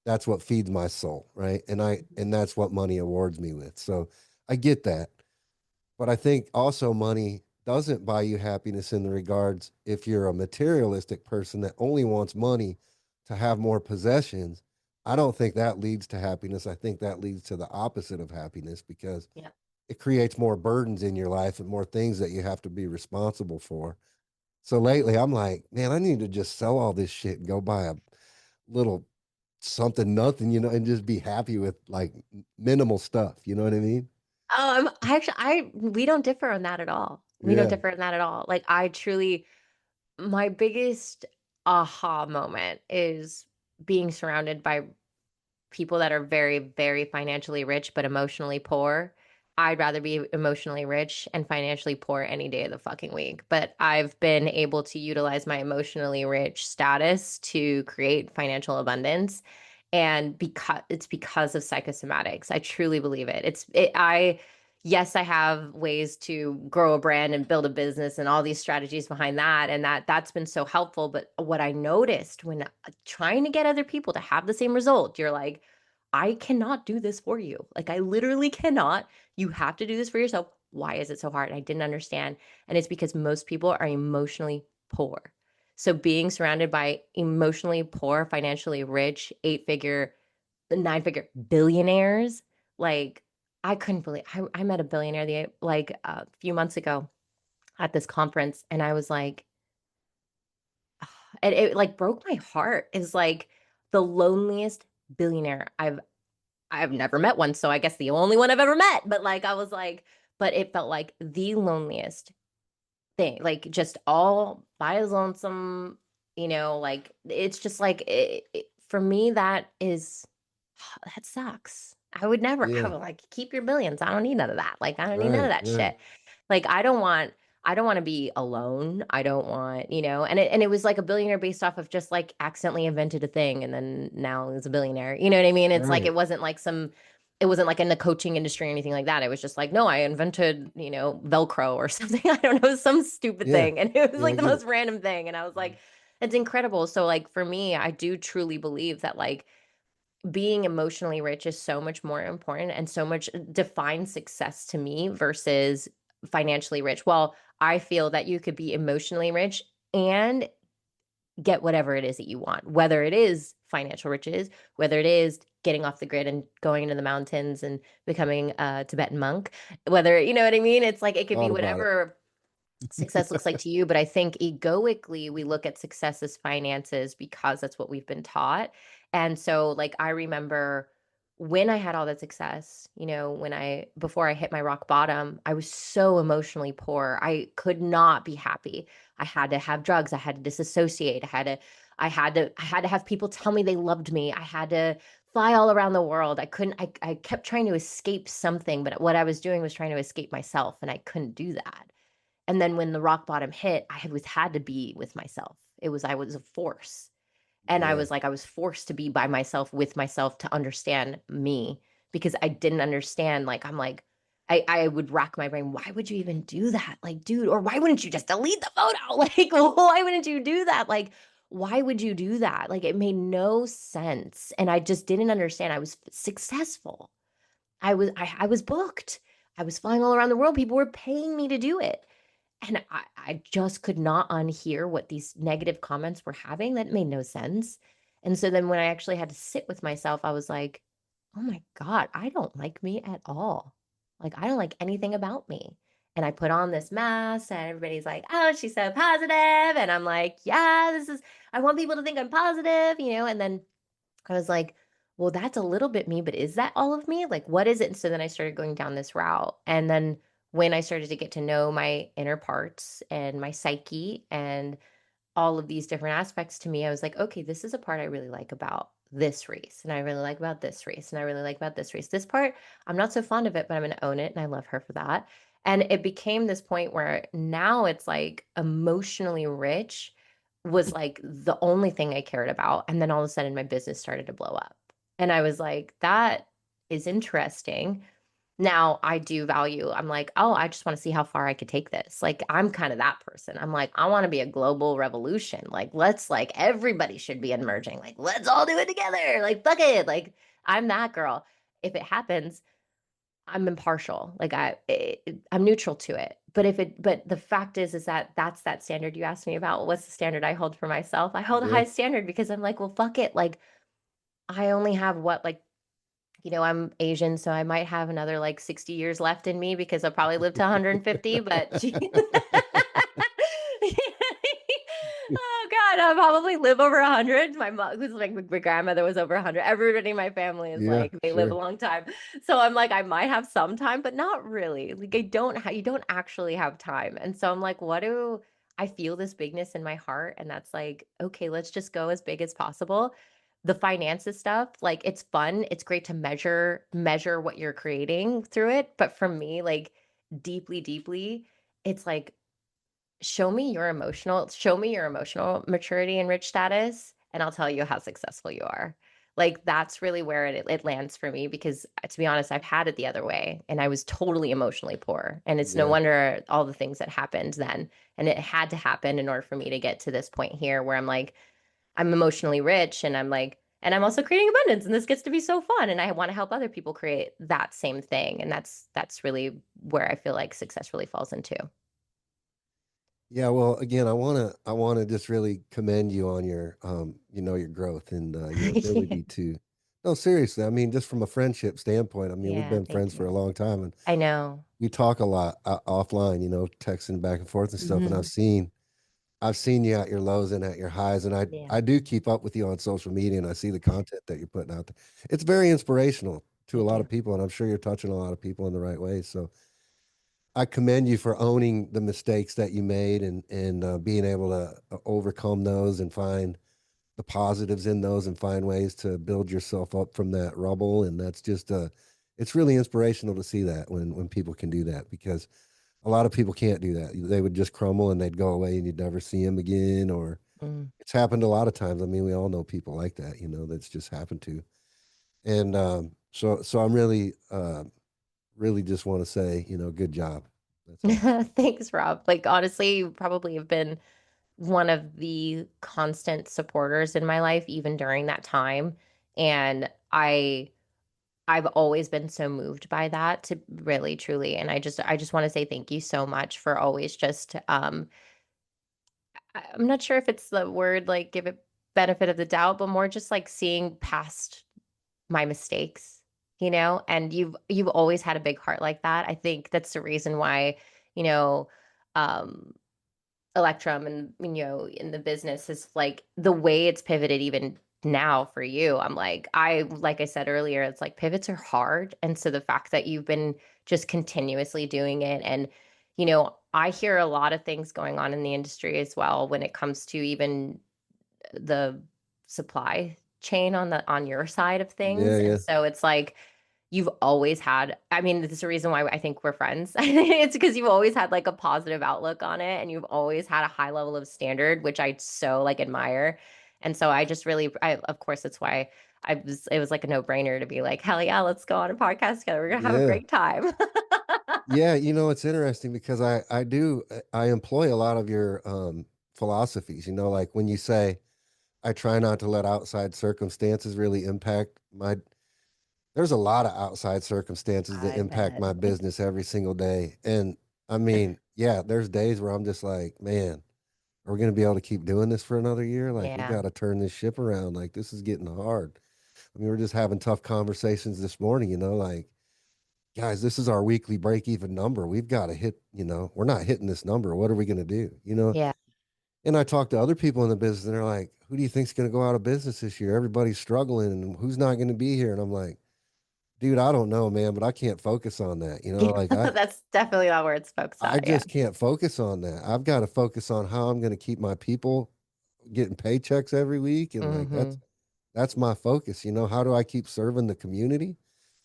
That's what feeds my soul, right? And that's what money awards me with. So I get that. But I think also money doesn't buy you happiness in the regards, if you're a materialistic person that only wants money to have more possessions. I don't think that leads to happiness. I think that leads to the opposite of happiness, because Yeah. it creates more burdens in your life and more things that you have to be responsible for. So lately I'm like, man, I need to just sell all this shit and go buy a little something, nothing, and just be happy with like minimal stuff. You know what I mean? I actually I we don't differ on that at all. We don't Yeah. differ on that at all. Like I truly My biggest aha moment is being surrounded by people that are very, very financially rich but emotionally poor. I'd rather be emotionally rich and financially poor any day of the fucking week. But I've been able to utilize my emotionally rich status to create financial abundance. And because of psychosomatics, I truly believe it. Yes, I have ways to grow a brand and build a business and all these strategies behind that. And that's been so helpful. But what I noticed when trying to get other people to have the same result, you're like, I cannot do this for you. Like, I literally cannot. You have to do this for yourself. Why is it so hard? I didn't understand. And it's because most people are emotionally poor. So being surrounded by emotionally poor, financially rich, 8-figure, 9-figure billionaires, like I couldn't believe I met a billionaire like a few months ago at this conference, and I was like, and it like broke my heart. Is like the loneliest billionaire I've never met one, so I guess the only one I've ever met. But like I was like, but it felt like the loneliest thing, like just all by his lonesome, like it's just like for me, that sucks. I Yeah. would like keep your billions. I don't need none of that. Like I don't need none of Right. that Right. shit. Like I don't want to be alone. I don't want, and it was like a billionaire based off of just like accidentally invented a thing and then now he's a billionaire. You know what I mean? It's like Right. it wasn't like in the coaching industry or anything like that. It was just like, no, I invented, Velcro or something. I don't know, some stupid Yeah. thing. And it was Yeah. I like the get it. most random thing. And I was like, it's incredible. So like for me, I do truly believe that like being emotionally rich is so much more important and so much defines success to me versus financially rich. Well, I feel that you could be emotionally rich and get whatever it is that you want, whether it is financial riches, whether it is getting off the grid and going into the mountains and becoming a Tibetan monk, whether, you know what I mean? It's like it could be Thought about it. whatever success looks like to you. But I think egoically, we look at success as finances because that's what we've been taught. And so, like, I remember when I had all that success, before I hit my rock bottom, I was so emotionally poor. I could not be happy. I had to have drugs. I had to disassociate. I had to have people tell me they loved me. I had to fly all around the world. I kept trying to escape something, but what I was doing was trying to escape myself, and I couldn't do that. And then when the rock bottom hit, had to be with myself. I was a force. And Yeah. I was forced to be by myself with myself to understand me because I didn't understand. Like, I would rack my brain. Why would you even do that? Like, dude, or why wouldn't you just delete the photo? Like, why wouldn't you do that? Like, why would you do that? Like, it made no sense. And I just didn't understand. I was successful. I was booked. I was flying all around the world. People were paying me to do it. And I just could not unhear what these negative comments were having. That made no sense. And so then when I actually had to sit with myself, I was like, oh my God, I don't like me at all. Like, I don't like anything about me. And I put on this mask, and everybody's like, oh, she's so positive. And I'm like, yeah, I want people to think I'm positive, And then I was like, well, that's a little bit me, but is that all of me? Like, what is it? And so then I started going down this route. And then when I started to get to know my inner parts and my psyche and all of these different aspects to me, I was like, okay, this is a part I really like about this race. And I really like about this race. And I really like about this race. This part, I'm not so fond of it, but I'm going to own it. And I love her for that. And it became this point where now it's like emotionally rich was like the only thing I cared about. And then all of a sudden my business started to blow up. And I was like, that is interesting. Now I do value, I'm like, oh, I just want to see how far I could take this. Like, I'm kind of that person. I'm like, I want to be a global revolution. Like, everybody should be emerging. Like, let's all do it together. Like, fuck it. Like, I'm that girl. If it happens, I'm impartial. Like, I'm neutral to it. But the fact is that that's that standard you asked me about. What's the standard I hold for myself? I hold a Yeah. high standard because I'm like, well, fuck it. Like, I only have what, like, I'm Asian, so I might have another like 60 years left in me because I'll probably live to 150, but oh God, I'll probably live over 100. My mom, who's like my grandmother was over 100. Everybody in my family is Yeah. like, they live a Sure. long time. So I'm like, I might have some time, but not really. Like, you don't actually have time. And so I'm like, I feel this bigness in my heart, and that's like, okay, let's just go as big as possible. The finances stuff, like it's fun. It's great to measure what you're creating through it. But for me, like deeply, deeply, it's like show me your emotional maturity and rich status, and I'll tell you how successful you are. Like, that's really where it lands for me because, to be honest, I've had it the other way, and I was totally emotionally poor, and it's no Yeah. wonder all the things that happened then, and it had to happen in order for me to get to this point here where I'm like, I'm emotionally rich, and I'm like and I'm also creating abundance, and this gets to be so fun, and I wanna help other people create that same thing, and that's really where I feel like success really falls into. Yeah, well, again, I wanna just really commend you on your, your growth and, your ability to no, seriously, I mean, just from a friendship standpoint, I mean, we've Yeah, been thank friends for a you. long time, and I know. we talk a lot, offline, texting back and forth and stuff, and Mhm. I've seen you at your lows and at your highs, and I Yeah, I do keep up with you on social media, and I see the content that you're putting out there. It's very inspirational to a thank lot you. of people, and I'm sure you're touching a lot of people in the right way, so I commend you for owning the mistakes that you made and being able to overcome those and find the positives in those and find ways to build yourself up from that rubble. And that's just it's really inspirational to see that when people can do that because a lot of people can't do that. They would just crumble and they'd go away and you'd never see them again. Or Mm. it's happened a lot of times. I mean, we all know people like that. That's just happened to. And so I'm really just want to say, good job. That's all. Thanks, Rob. Like, honestly, you probably have been one of the constant supporters in my life, even during that time. And I've always been so moved by that to really, truly. And I just want to say thank you so much for always just, I'm not sure if it's the word, like, give it benefit of the doubt, but more just like seeing past my mistakes, and you've always had a big heart like that. I think that's the reason why, you know, um Electrum and in the business is like the way it's pivoted even now for you. Like I said earlier, it's like pivots are hard. And so the fact that you've been just continuously doing it and I hear a lot of things going on in the industry as well when it comes to even the supply chain on your side of Yeah, things. And yeah. so it's like you've always had, I mean, this is the reason why I think we're friends. It's because you've always had like a positive outlook on it and you've always had a high level of standard, which I so like admire. And so I just really of course that's why it was like a no-brainer to be like, hell yeah, let's go on a podcast together. We're gonna have a Yeah. great time. Yeah, it's interesting because I employ a lot of your philosophies, like when you say I try not to let outside circumstances really impact my there's a lot of outside circumstances that I impact bet. my business every single day. And I mean, yeah, there's days where I'm just like, man, are we going to be able to keep doing this for another year? Like we Yeah. got to turn this ship around. Like this is getting hard. I mean, we're just having tough conversations this morning, like guys, this is our weekly break even number. We've got to hit, we're not hitting this number. What are we going to do? Yeah. And I talk to other people in the business and they're like, who do you think's going to go out of business this year? Everybody's struggling and who's not going to be here? And I'm like, dude, I don't know, man, but I can't focus on that. Yeah. Like That's definitely not where it's focused I at. Yeah. just can't focus on that. I've got to focus on how I'm going to keep my people getting paychecks every week. And like, Hmm. that's my focus. How do I keep serving the community?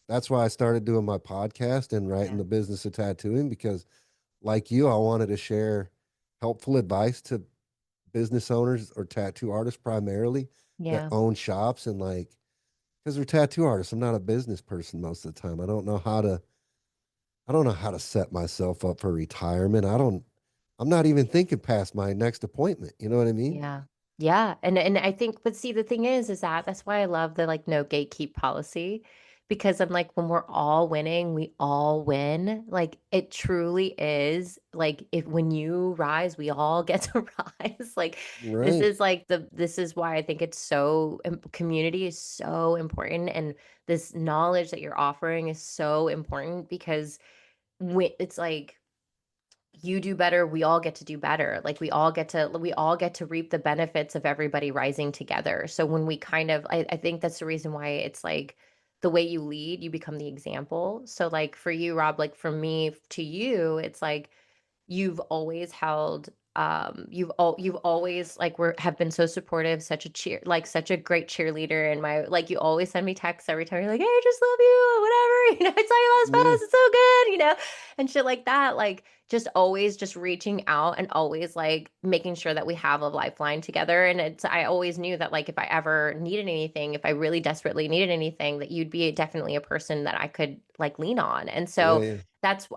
That's why I started doing my podcast and writing Yeah. the business of tattooing because like you, I wanted to share helpful advice to business owners or tattoo artists primarily that Yeah. own shops and like because they're tattoo artists. I'm not a business person most of the time. I don't know how to set myself up for retirement. I'm not even thinking past my next appointment. You know what I mean? Yeah. Yeah. And I think, but see, the thing is that that's why I love the like no gatekeep policy because I'm like, when we're all winning, we all win. Like it truly is like if when you rise, we all get to rise. Like Right. this is why I think it's so community is so important. And this knowledge that you're offering is so important because when it's like, you do better, we all get to do better. Like we all get to reap the benefits of everybody rising together. So when we kind of I think that's the reason why it's like the way you lead, you become the example. So like for you, Rob, like from me to you, it's like you've always held you've always like have been so supportive, such a such a great cheerleader. And like you always send me texts every time you're like, hey, I just love you, whatever, I saw you last Yeah. post, it's so good, and shit like that. Like just always just reaching out and always like making sure that we have a lifeline together. And I always knew that like if I ever needed anything, if I really desperately needed anything, that you'd be definitely a person that I could like lean on. And Yeah. so Yeah.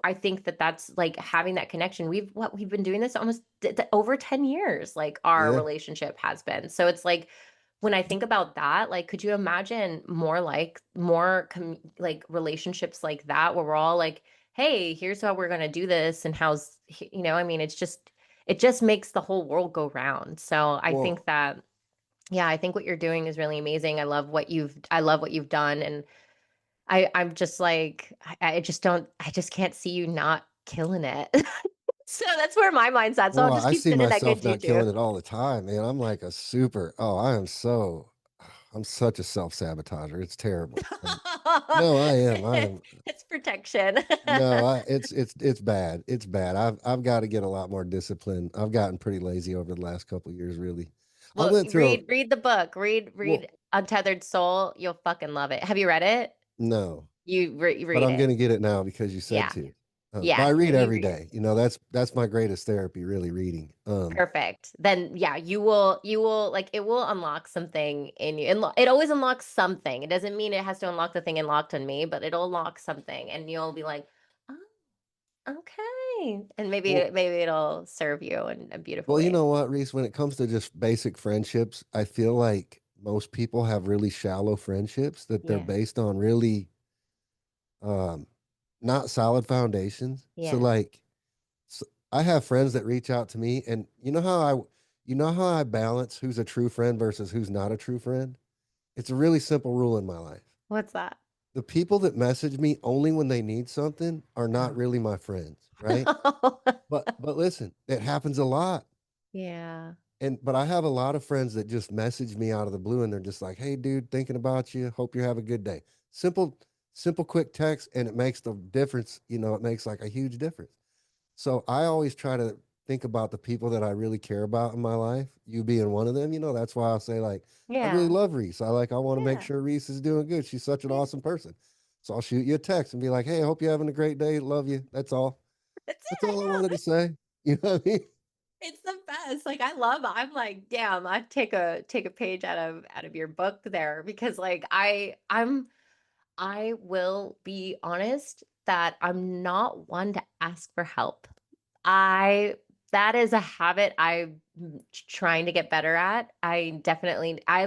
I think that that's like having that connection. We've been doing this almost over 10 years, like our Yeah. relationship has been. So it's like when I think about that, like could you imagine more like relationships like that where we're all like, hey, here's how we're going to do this and I mean, it just makes the whole world go round. So I think Well, that yeah, I think what you're doing is really amazing. I love what you've done. And I'm just like, I just can't see you not killing it. So that's where my mind's at. So I'll just I keep see sending that myself good not juju. killing it all the time, man. I'm like a super, I'm such a self-sabotager. It's terrible. No, I am. I am. It's protection. No, it's bad. It's bad. I've got to get a lot more discipline. I've gotten pretty lazy over the last couple of years, really. I Well, went through a read the book. Read well, Untethered Soul. You'll fucking love it. Have you read it? no, You but read I'm it. gonna get it now because you said Yeah. to. But I Yeah. read You every read it. day. That's my greatest therapy, really reading. Perfect. Then yeah, you will like it will unlock something in you. And it always unlocks something. It doesn't mean it has to unlock the thing unlocked on me, but it'll unlock something and you'll be like, "Oh, okay." And Well, maybe it'll serve you in a beautiful well, you way. know what, Reese? When it comes to just basic friendships, I feel like most people have really shallow friendships that they're Yeah. based on really um not solid foundations. So Yeah. like so I have friends that reach out to me and you know how I balance who's a true friend versus who's not a true friend? It's a really simple rule in my life. What's that? The people that message me only when they need something are not Oh. really my friends, right? But listen, it happens a lot. Yeah. But I have a lot of friends that just message me out of the blue and they're just like, "Hey dude, thinking about you. Hope you have a good day." Simple simple quick text and it makes the difference, it makes like a huge difference. So I always try to think about the people that I really care about in my life, you being one of them. That's why I'll say, like, I really Yeah. love Reese. I want to make Yeah. sure Reese is doing good. She's such an Yeah. awesome person. So I'll shoot you a text and be like, hey, I hope you're having a great day. Love you. That's all. That's it. That's I all I wanted to know. say. You know what I mean? It's the best. Like I'm like, damn, I take a page out of your book there because like I will be honest that I'm not one to ask for help. I that is a habit I'm trying to get better at. I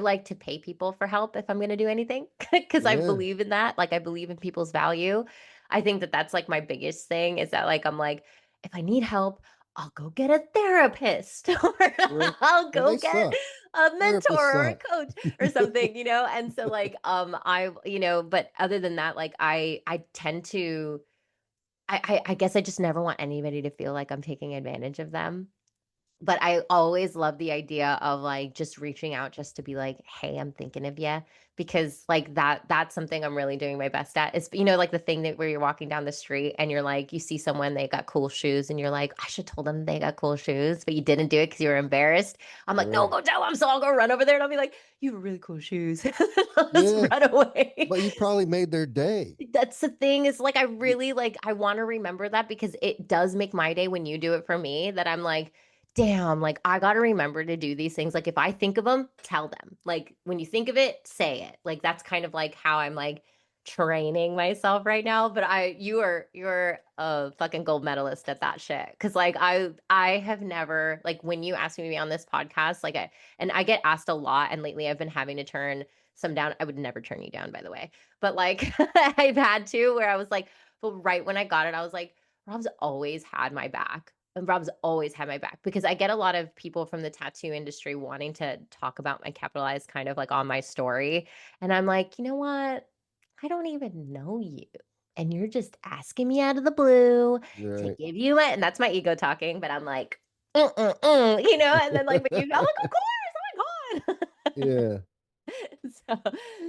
like to pay people for help if I'm going to do anything because I Yeah. believe in that. Like I believe in people's value. I think that that's like my biggest thing is that like I'm like if I need help, I'll go get a therapist or Yeah. I'll And go they get suck. a Therapists mentor or a suck. coach or something. And so like but other than that like I tend to I guess I just never want anybody to feel like I'm taking advantage of them. But I always love the idea of, like, just reaching out just to be like, "Hey, I'm thinking of you," because, like, that's something I'm really doing my best at. Is like, the thing that where you're walking down the street and you're like, you see someone, they got cool shoes, and you're like, "I should told them they got cool shoes," but you didn't do it because you were embarrassed. I'm like, "No, Right. go tell them." So I'll go run over there, and I'll be like, "You have really cool shoes." I'll just Yeah. run away. But you probably made their day. That's the thing is, like, I You, really, like I wanna remember that because it does make my day when you do it for me that I'm like, "Damn, like, I gotta remember to do these things." Like, if I think of them, tell them. Like, when you think of it, say it. Like, that's kind of, like, how I'm, like, training myself right now, but you're a fucking gold medalist at that shit. Because like, I have never like, when you asked me to be on this podcast, like, I get asked a lot, and lately I've been having to turn some down. I would never turn you down, by the way. But, like, I've had to where I was like but right when I got it, I was like, "Rob's always had my back." And Rob's always had my back because I get a lot of people from the tattoo industry wanting to talk about my capitalized kind of, like, on my story, and I'm like, "You know what? I don't even know you, and you're just asking me out of the blue to right. give you my" and that's my ego talking, but I'm like, and then, like, but you I'm like, "Of course, oh my god." Yeah. So,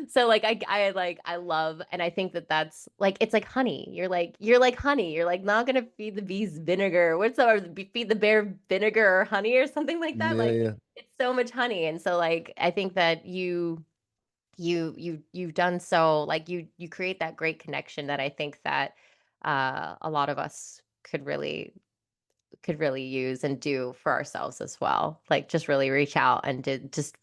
so like I love, and I think that that's like, it's like honey. You're like honey. You're like not gonna feed the bees vinegar. What's the, or feed the bear vinegar or honey or something like that. Yeah, Like yeah. it's so much honey, and so like I think that you've done so, like you create that great connection that I think that a lot of us could really use and do for ourselves as well. Like just really reach out and just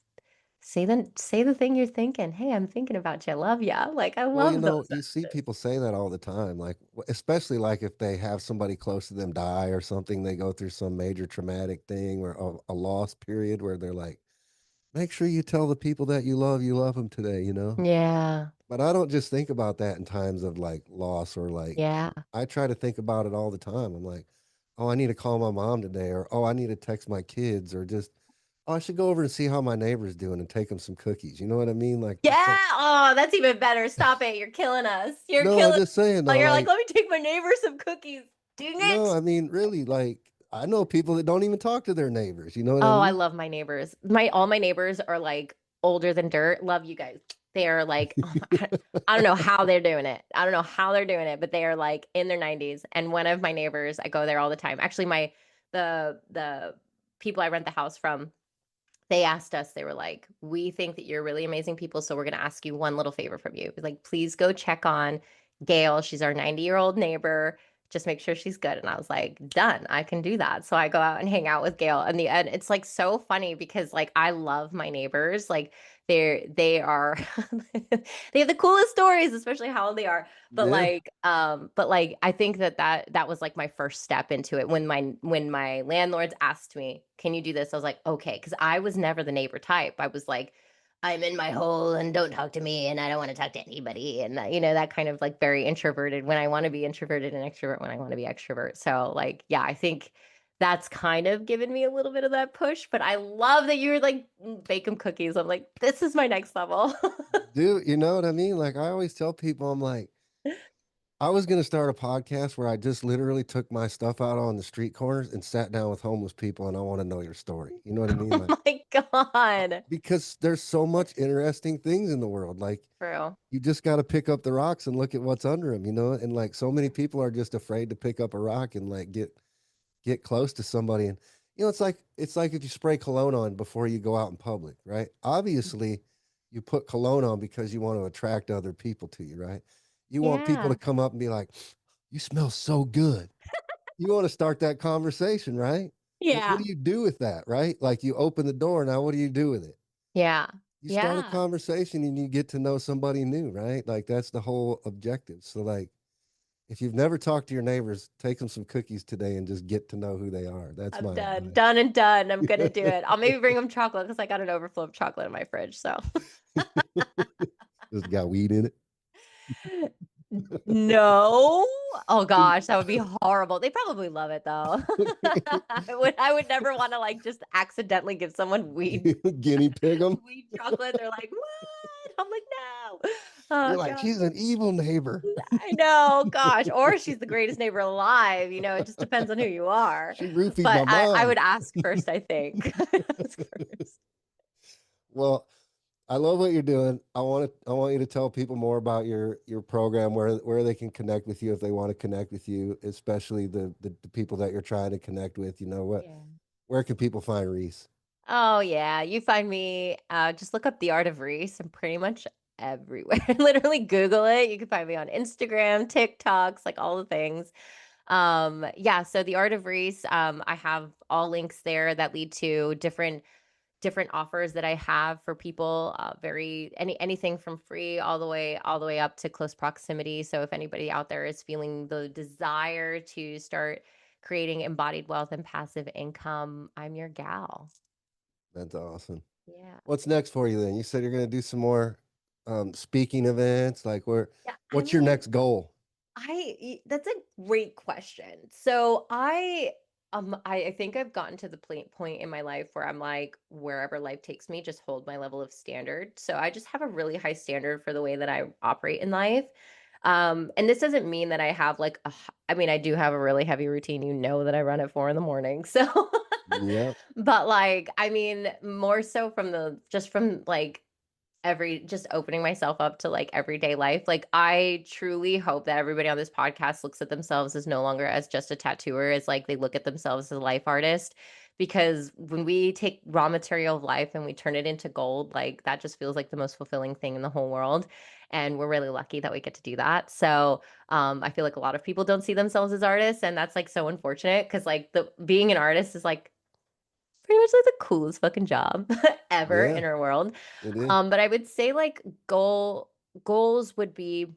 say the thing you're thinking. Hey, I'm thinking about you. I love ya. Like I Well, love those you see messages. people say that all the time, like especially like if they have somebody close to them die or something, they go through some major traumatic thing or a loss period where they're like, make sure you tell the people that you love them today, you know? Yeah. But I don't just think about that in times of like loss or like, Yeah. I try to think about it all the time. I'm like, oh, I need to call my mom today, or oh, I need to text my kids, or just, oh, I should go over and see how my neighbor's doing and take them some cookies. You know what I mean? Like, just Yeah. Oh, that's even better. Stop it. You're killing us. You're no, I'm killing just saying us. though, You're like, like, let me take my neighbor some cookies. Dang no, it. I mean, really, like, I know people that don't even talk to their neighbors. You know what I Oh, I mean? love my neighbors. My all my neighbors are like older than dirt. Love you guys. They are like, oh my, I don't know how they're doing it. I don't know how they're doing it, but they are like in their 90s. And one of my neighbors, I go there all the time. Actually, my the people I rent the house from, they asked us, they were like, we think that you're really amazing people, so we're going to ask you one little favor from you. Like, please go check on Gail. She's our 90-year-old neighbor. Just make sure she's good. And I was like, done. I can do that. So I go out and hang out with Gail. And it's like so funny because like I love my neighbors. Like they are they have the coolest stories, especially how old they are. Yeah. But like I think that was like my first step into it when my landlords asked me, "Can you do this?" I was like, "Okay," because I was never the neighbor type. I was like, I'm in my hole and don't talk to me and I don't want to talk to anybody, and that kind of like very introverted when I want to be introverted and extrovert when I want to be extrovert. So like yeah, I think that's kind of given me a little bit of that push, but I love that you were like bake them cookies. I'm like, this is my next level. Dude, you know what I mean? Like, I always tell people, I'm like, I was going to start a podcast where I just literally took my stuff out on the street corners and sat down with homeless people and I want to know your story. You know what I mean? Oh Like, my God. because there's so much interesting things in the world. Like, True. you just got to pick up the rocks and look at what's under them, you know? And like, so many people are just afraid to pick up a rock and like get close to somebody. And it's like if you spray cologne on before you go out in public, right? Obviously you put cologne on because you want to attract other people to you, right? You want people to Yeah. come up and be like, you smell so good. You want to start that conversation, right? Well, what Yeah. do you do with that, right? Like, you open the door, now what do you do with it? Yeah. You start a Yeah. conversation and you get to know somebody new, right? Like, that's the whole objective. So like, if you've never talked to your neighbors, take them some cookies today and just get to know who they are. That's I'm my done. advice. Done and done. I'm gonna do it. I'll maybe bring them chocolate because I got an overflow of chocolate in my fridge. So Just got weed in no. Oh it. gosh, that would be horrible. They probably love it though. I would never want to like just accidentally give someone weed Guinea pig them. weed chocolate. They're like, what? I'm like, no. Oh You're like, god. she's an evil neighbor. I know, gosh. Or she's the greatest neighbor alive. It just depends on who you are. She roofied But my I mom. would ask first, I think. Ask first. Well, I love what you're doing. I want you to tell people more about your program, where they can connect with you if they want to connect with you, especially the people that you're trying to connect with. Yeah. Where can people find Reese? Oh yeah, you find me. Just look up the Art of Reese. I'm pretty much everywhere. Literally Google it. You can find me on Instagram, TikToks, like all the things. Yeah. So the Art of Reese. I have all links there that lead to different offers that I have for people. Anything from free all the way up to close proximity. So if anybody out there is feeling the desire to start creating embodied wealth and passive income, I'm your gal. That's awesome. Yeah. What's next for you then? You said you're going to do some more speaking events. Like, Yeah. I what's your mean, next goal? that's a great question. So I think I've gotten to the point in my life where I'm like, wherever life takes me, just hold my level of standard. So I just have a really high standard for the way that I operate in life. And this doesn't mean that I have like I mean, I do have a really heavy routine. That I run at 4 in the morning. So Yep. but like, I mean, more so from the just from like just opening myself up to like everyday life. Like I truly hope that everybody on this podcast looks at themselves as no longer as just a tattooer, as like they look at themselves as a life artist. Because when we take raw material of life and we turn it into gold, like that just feels like the most fulfilling thing in the whole world. And we're really lucky that we get to do that. So I feel like a lot of people don't see themselves as artists, and that's like so unfortunate because like the being an artist is like pretty much like the coolest fucking job ever Yeah, in our world. it is. But I would say like goals would be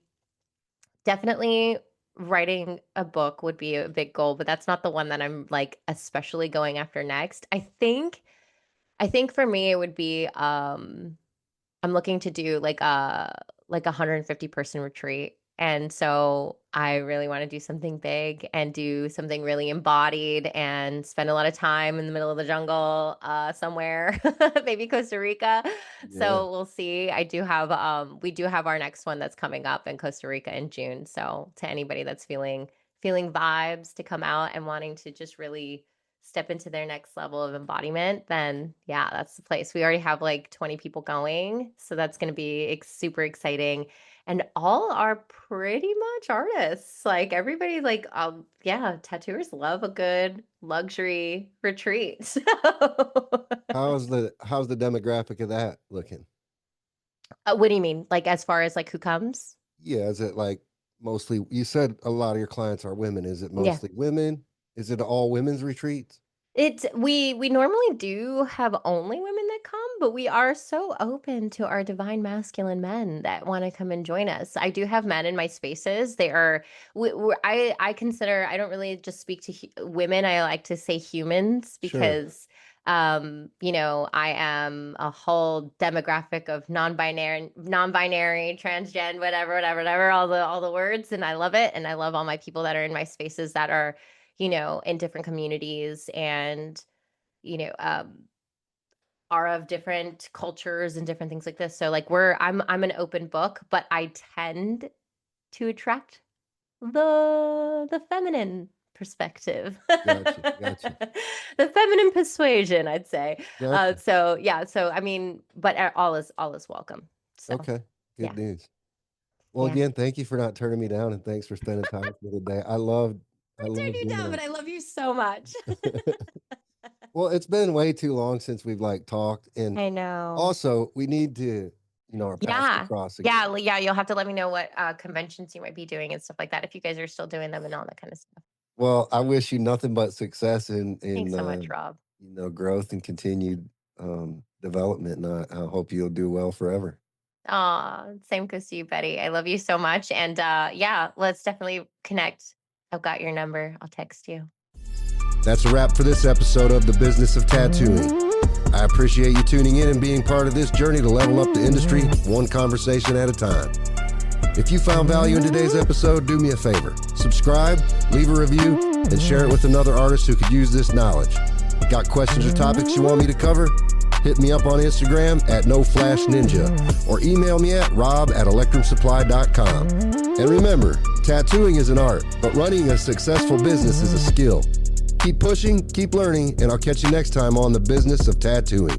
definitely writing a book would be a big goal, but that's not the one that I'm like especially going after next. I think for me it would be I'm looking to do like a 150 person retreat. And so I really want to do something big and do something really embodied and spend a lot of time in the middle of the jungle somewhere, maybe Costa Rica. Yeah. So we'll see. We do have our next one that's coming up in Costa Rica in June. So to anybody that's feeling vibes to come out and wanting to just really step into their next level of embodiment, then yeah, that's the place. We already have like 20 people going. So that's going to be super exciting. And all are pretty much artists. Like everybody, like, yeah, tattooers love a good luxury retreat. So, How's the demographic of that looking? what do you mean? Like, as far as like who comes? Yeah, is it like mostly, you said a lot of your clients are women. Is it Yeah. mostly women? Is it all women's retreats? We normally do have only women that come, but we are so open to our divine masculine men that want to come and join us. I do have men in my spaces. They are I consider I don't really just speak to women. I like to say humans Sure. because I am a whole demographic of non-binary, transgen, whatever, all the words, and I love it, and I love all my people that are in my spaces that are in different communities and, you know, um, are of different cultures and different things like this. So like I'm an open book, but I tend to attract the feminine perspective. Gotcha. Gotcha. The feminine persuasion, I'd say. Gotcha. So yeah, so I mean, but all is welcome. So Okay. yeah. Good news. Well, Yeah. again, thank you for not turning me down and thanks for spending time with me today. I I turned love you down, but being I love you so much. well, it's been way too long since we've like talked. And I know. also we need to, our paths to Yeah. cross Yeah, again. yeah, you'll have to let me know what, conventions you might be doing and stuff like that, if you guys are still doing them and all that kind of stuff. Well, I wish you nothing but success Thanks so much, Rob. growth and continued development. And I hope you'll do well forever. Aw, same goes to you, Betty. I love you so much, and, yeah, let's definitely connect. I've got your number. I'll text you. That's a wrap for this episode of The Business of Tattooing. I appreciate you tuning in and being part of this journey to level up the industry one conversation at a time. If you found value in today's episode, do me a favor. Subscribe, leave a review, and share it with another artist who could use this knowledge. Got questions or topics you want me to cover? Hit me up on Instagram at NoFlashNinja or email me at rob@electrumsupply.com. And remember, tattooing is an art, but running a successful business is a skill. Keep pushing, keep learning, and I'll catch you next time on The Business of Tattooing.